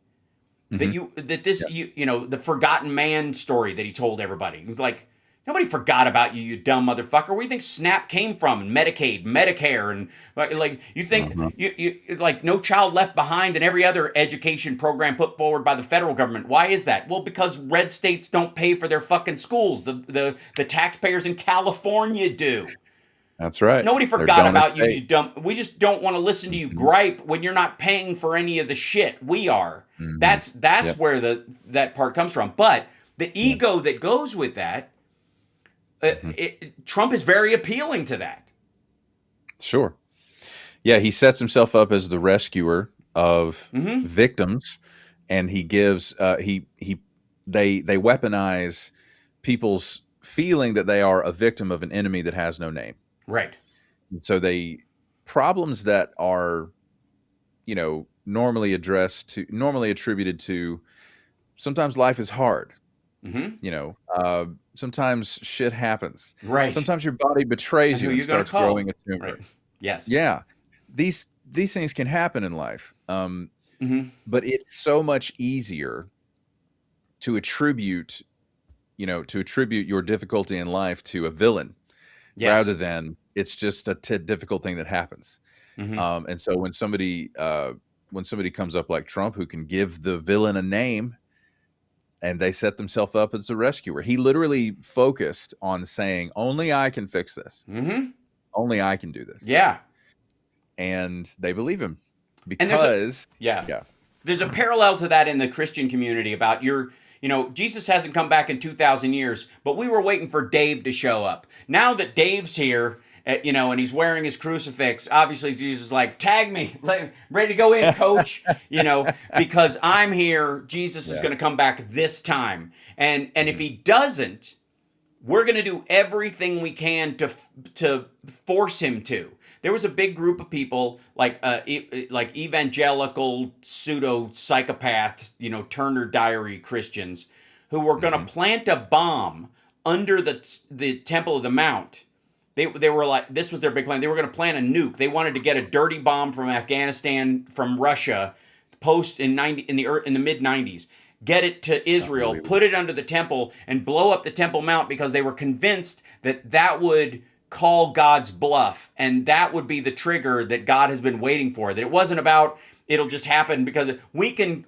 The forgotten man story that he told everybody. He was like, nobody forgot about you, you dumb motherfucker. Where do you think SNAP came from? And Medicaid, Medicare, and like you think you like No Child Left Behind and every other education program put forward by the federal government. Why is that? Well, because red states don't pay for their fucking schools. The taxpayers in California do. That's right. Nobody forgot about you, you dumb. We just don't want to listen to you gripe when you're not paying for any of the shit. We are. That's where that part comes from. But the ego that goes with that, Trump is very appealing to that. Sure. Yeah, he sets himself up as the rescuer of victims, and he gives they weaponize people's feeling that they are a victim of an enemy that has no name. Right. So problems that are, normally attributed to sometimes life is hard. Sometimes shit happens. Right. Sometimes your body betrays And you who and you gonna starts call? growing a tumor. Right. Yes. Yeah, these things can happen in life, Mm-hmm. but it's so much easier to attribute your difficulty in life to a villain Yes. rather than it's just a difficult thing that happens. Mm-hmm. And so when somebody comes up like Trump, who can give the villain a name, and they set themselves up as a rescuer, he literally focused on saying, "Only I can fix this. Mm-hmm. Only I can do this." Yeah. And they believe him And because yeah. There's a parallel to that in the Christian community about Jesus hasn't come back in 2,000 years, but we were waiting for Dave to show up. Now that Dave's here, and he's wearing his crucifix, obviously Jesus is like, tag me, ready to go in, coach, because I'm here. Jesus is going to come back this time. And if he doesn't, we're going to do everything we can to force him to. There was a big group of people like evangelical pseudo psychopaths, Turner Diary Christians, who were going to plant a bomb under the Temple of the Mount. They were like, this was their big plan. They were going to plant a nuke. They wanted to get a dirty bomb from Afghanistan, from Russia, in the mid 90s. Get it to Israel, put it under the temple, and blow up the Temple Mount because they were convinced that would call God's bluff, and that would be the trigger that God has been waiting for. That it wasn't about it'll just happen because we can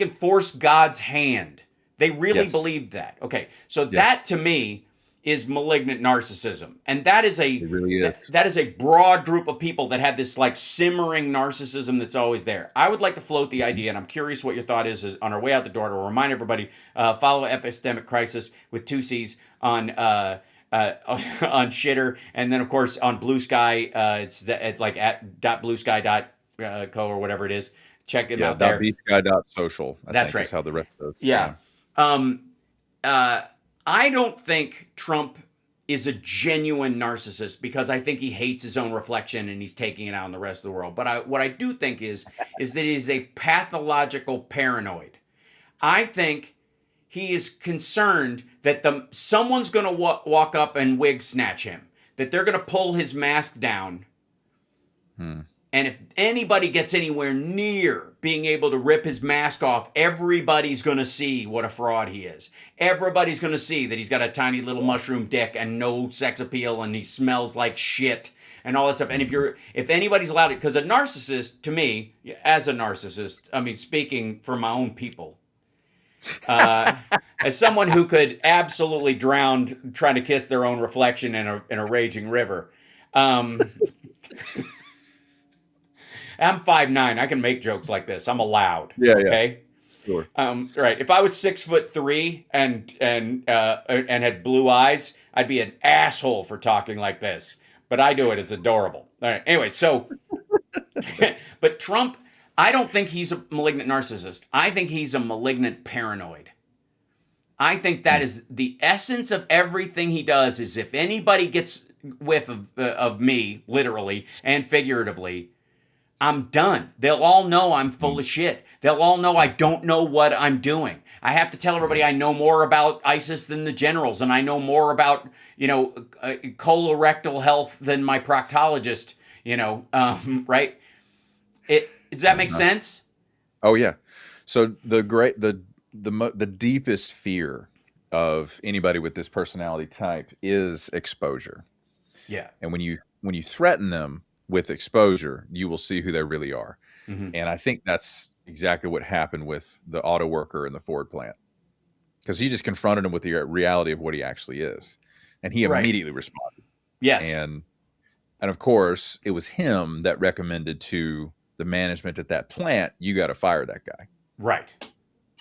force God's hand. They really believed that. Okay, so that to me is malignant narcissism, and that is that is a broad group of people that have this like simmering narcissism that's always there. I would like to float the idea, and I'm curious what your thought is on our way out the door, to remind everybody, follow Epistemic Crisis with 2 C's on Shitter, and then of course on Blue Sky, it's like at .bluesky.co or whatever it is. Check it out there. .bsky.social. That's right. Is how the rest of yeah. I don't think Trump is a genuine narcissist because I think he hates his own reflection and he's taking it out on the rest of the world. But what I do think is that he is a pathological paranoid. I think he is concerned that someone's going to walk up and wig snatch him, that they're going to pull his mask down. And if anybody gets anywhere near being able to rip his mask off, everybody's going to see what a fraud he is. Everybody's going to see that he's got a tiny little mushroom dick and no sex appeal and he smells like shit and all that stuff. And if anybody's allowed it, because a narcissist, to me, as a narcissist, I mean, speaking for my own people, as someone who could absolutely drown trying to kiss their own reflection in a raging river, I'm 5'9". I can make jokes like this. I'm allowed. Yeah. Okay. Sure. Right. If I was 6'3" and had blue eyes, I'd be an asshole for talking like this. But I do it. It's adorable. All right. Anyway, so, but Trump, I don't think he's a malignant narcissist. I think he's a malignant paranoid. I think that is the essence of everything he does. Is if anybody gets whiff of me, literally and figuratively, I'm done. They'll all know I'm full of shit. They'll all know I don't know what I'm doing. I have to tell everybody I know more about ISIS than the generals, and I know more about, colorectal health than my proctologist, right? Does that make sense? Oh yeah. So the deepest fear of anybody with this personality type is exposure. Yeah. And when you threaten them with exposure, you will see who they really are. Mm-hmm. And I think that's exactly what happened with the auto worker in the Ford plant, because he just confronted him with the reality of what he actually is, and he immediately responded. Yes. And of course, it was him that recommended to the management at that plant, you got to fire that guy. Right.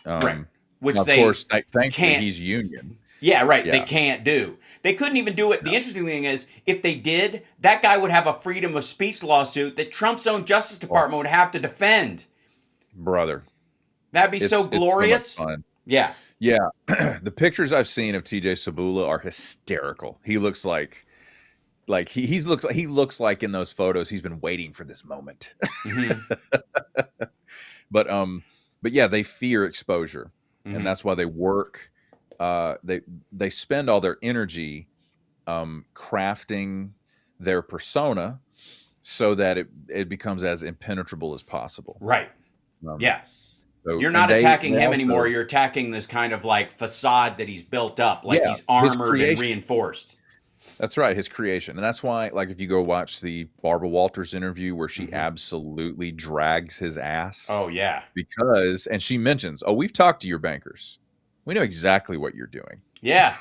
Right. Which of course, thankfully, he's union. Yeah, right. Yeah. They can't do. They couldn't even do it. No. The interesting thing is, if they did, that guy would have a freedom of speech lawsuit that Trump's own Justice Department would have to defend. Brother. That'd be so glorious. So much fun. Yeah. Yeah. The pictures I've seen of TJ Sabula are hysterical. He looks like Like he looks like in those photos he's been waiting for this moment. Mm-hmm. But yeah, they fear exposure, Mm-hmm. and that's why they work. They spend all their energy crafting their persona so that it becomes as impenetrable as possible. Right. Yeah. So, You're not attacking him also, anymore. You're attacking this kind of like facade that he's built up, like Yeah, he's his armored and creation. reinforced. That's right, his creation. And that's why, like, if you go watch the Barbara Walters interview where she absolutely drags his ass. Oh, yeah. And she mentions, oh, we've talked to your bankers. We know exactly what you're doing. Yeah.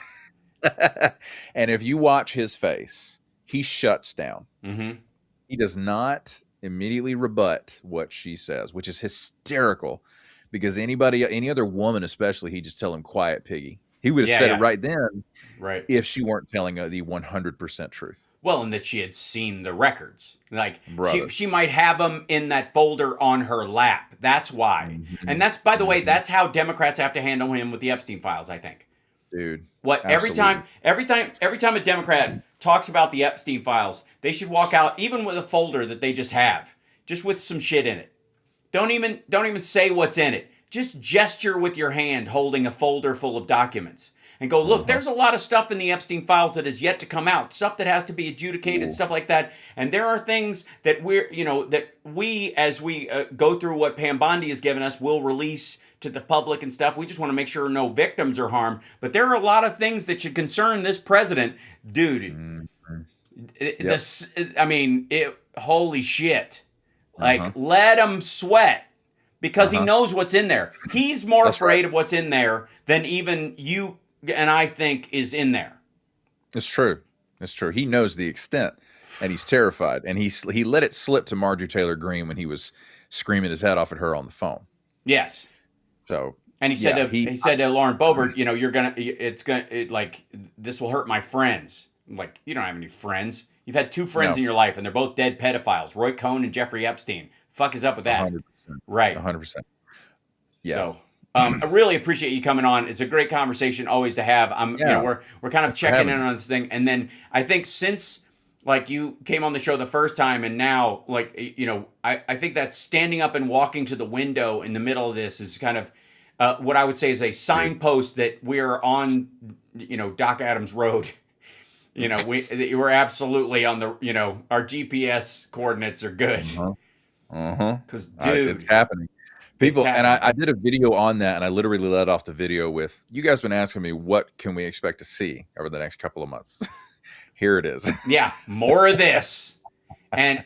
And if you watch his face, he shuts down. Mm-hmm. He does not immediately rebut what she says, which is hysterical because any other woman, especially, he'd just tell him, quiet, piggy. He would have said it right then, right? If she weren't telling the 100% truth. Well, and that she had seen the records. Like, Brother. she might have them in that folder on her lap. That's why. Mm-hmm. And that's, by the way, that's how Democrats have to handle him with the Epstein files, I think. Dude. What absolutely. every time a Democrat talks about the Epstein files, they should walk out even with a folder that they just have, just with some shit in it. Don't even say what's in it. Just gesture with your hand holding a folder full of documents and go, look, there's a lot of stuff in the Epstein files that is yet to come out, stuff that has to be adjudicated, stuff like that. And there are things that as we go through what Pam Bondi has given us, will release to the public and stuff. We just want to make sure no victims are harmed. But there are a lot of things that should concern this president. Dude, holy shit. Like, let him sweat. Because he knows what's in there. He's more afraid of what's in there than even you and I think is in there. It's true. It's true. He knows the extent, and he's terrified. And he let it slip to Marjorie Taylor Greene when he was screaming his head off at her on the phone. Yes. So. And he said to Lauren Boebert, like, this will hurt my friends. I'm like, you don't have any friends. You've had two friends in your life, and they're both dead pedophiles, Roy Cohn and Jeffrey Epstein. Fuck is up with that? 100%. Right. 100%. Yeah. So I really appreciate you coming on. It's a great conversation always to have. We're kind of checking in on this thing. And then I think since like you came on the show the first time and now I think that standing up and walking to the window in the middle of this is kind of what I would say is a signpost that we're on, Doc Adams Road. We're absolutely on the, our GPS coordinates are good. Because, dude, it's happening. People, and I did a video on that, and I literally led off the video with, you guys been asking me, what can we expect to see over the next couple of months? Here it is. Yeah, more of this. And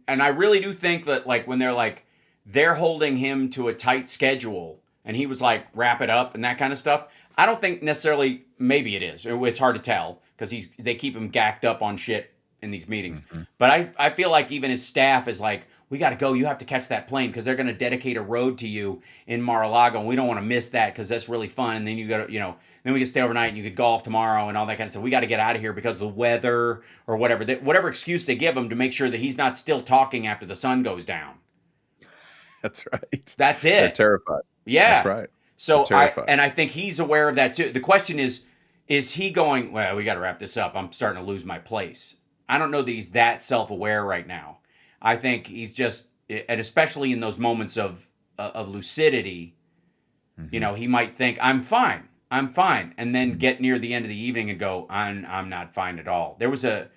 I really do think that, like, when they're holding him to a tight schedule, and he was like, wrap it up and that kind of stuff, I don't think necessarily, maybe it is. It's hard to tell, because they keep him gacked up on shit in these meetings. But I feel like even his staff is like, we got to go. You have to catch that plane because they're going to dedicate a road to you in Mar-a-Lago, and we don't want to miss that because that's really fun. And then you got to, then we can stay overnight and you could golf tomorrow and all that kind of stuff. We got to get out of here because of the weather or whatever. Whatever excuse they give him to make sure that he's not still talking after the sun goes down. That's right. That's it. They're terrified. Yeah. That's right. So I think he's aware of that too. The question is he going, well, we got to wrap this up. I'm starting to lose my place. I don't know that he's that self-aware right now. I think he's just, and especially in those moments of lucidity, he might think, I'm fine, and then get near the end of the evening and go, I'm not fine at all. There's an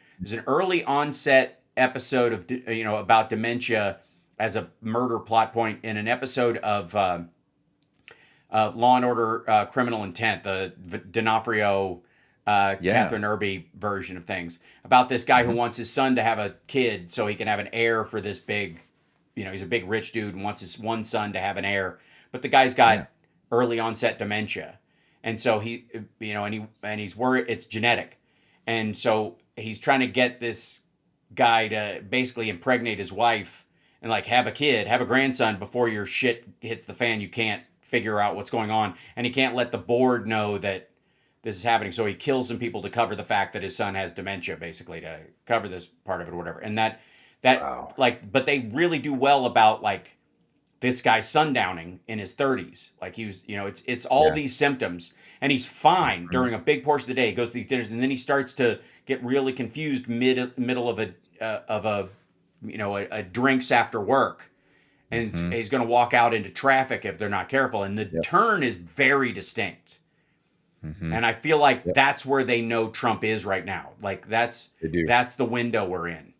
early onset episode of about dementia as a murder plot point in an episode of Law and Order: Criminal Intent, the D'Onofrio. Catherine Irby version of things about this guy who wants his son to have a kid so he can have an heir for this big, he's a big rich dude and wants his one son to have an heir, but the guy's got early onset dementia, and so he, and he's worried it's genetic, and so he's trying to get this guy to basically impregnate his wife and like have a grandson before your shit hits the fan. You can't figure out what's going on, and he can't let the board know that this is happening. So he kills some people to cover the fact that his son has dementia, basically, to cover this part of it or whatever. And that wow. But they really do well about like this guy's sundowning in his 30s. Like he was, it's all these symptoms, and he's fine during a big portion of the day. He goes to these dinners, and then he starts to get really confused middle of a drinks after work, and he's going to walk out into traffic if they're not careful. And the turn is very distinct. And I feel like that's where they know Trump is right now. Like that's the window we're in.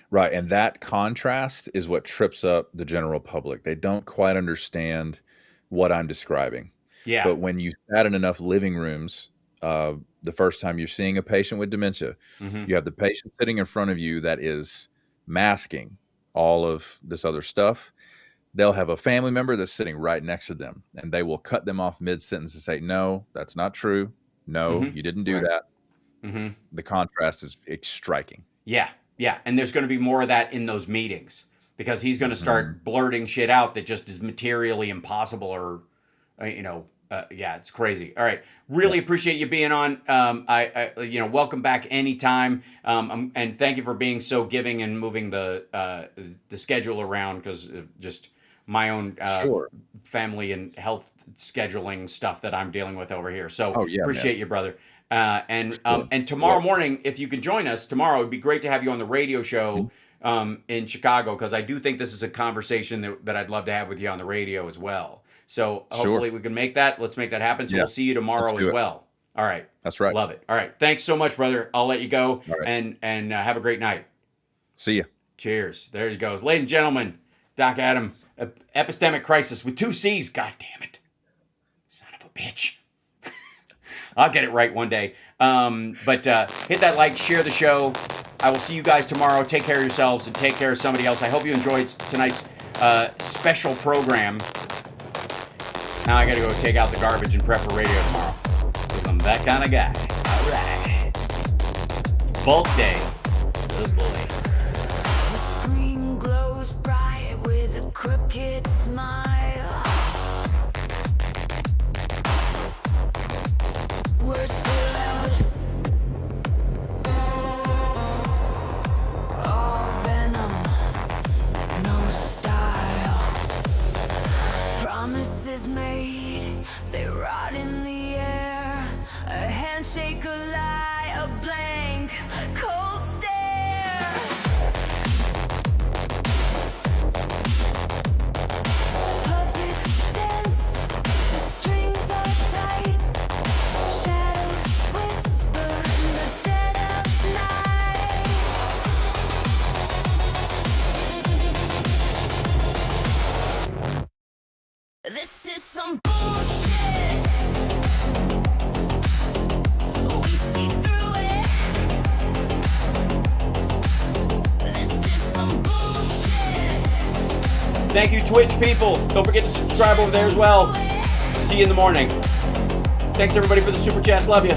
Right. And that contrast is what trips up the general public. They don't quite understand what I'm describing. Yeah. But when you sat in enough living rooms, the first time you're seeing a patient with dementia, you have the patient sitting in front of you that is masking all of this other stuff. They'll have a family member that's sitting right next to them, and they will cut them off mid-sentence and say, no, that's not true. No, you didn't do that. The contrast is striking. Yeah. Yeah, and there's going to be more of that in those meetings because he's going to start blurting shit out that just is materially impossible or, it's crazy. All right, really appreciate you being on. Welcome back anytime, and thank you for being so giving and moving the schedule around because just my own family and health scheduling stuff that I'm dealing with over here. So appreciate you, brother. And tomorrow morning, if you can join us tomorrow, it'd be great to have you on the radio show in Chicago because I do think this is a conversation that I'd love to have with you on the radio as well. So hopefully we can make that. Let's make that happen. So we'll see you tomorrow as well. All right. That's right. Love it. All right. Thanks so much, brother. I'll let you go and have a great night. See you. Cheers. There he goes. Ladies and gentlemen, Doc Adam, epistemic crisis with 2 C's. God damn it. Son of a bitch. I'll get it right one day. But hit that like, share the show. I will see you guys tomorrow. Take care of yourselves and take care of somebody else. I hope you enjoyed tonight's special program. Now I got to go take out the garbage and prep for radio tomorrow. Because I'm that kind of guy. All right. Bulk day. Oh boy. The screen glows bright with a crooked smile. Words spill out. All venom, no style. Promises made, they rot in the air. A handshake, a lie, a blank, cold stare. Puppets dance, the strings are tight. Shadows whisper in the dead of night. This is some bullshit. We see through it. This is some bullshit. Thank you, Twitch people. Don't forget to subscribe over there as well. See you in the morning. Thanks, everybody, for the super chats. Love you.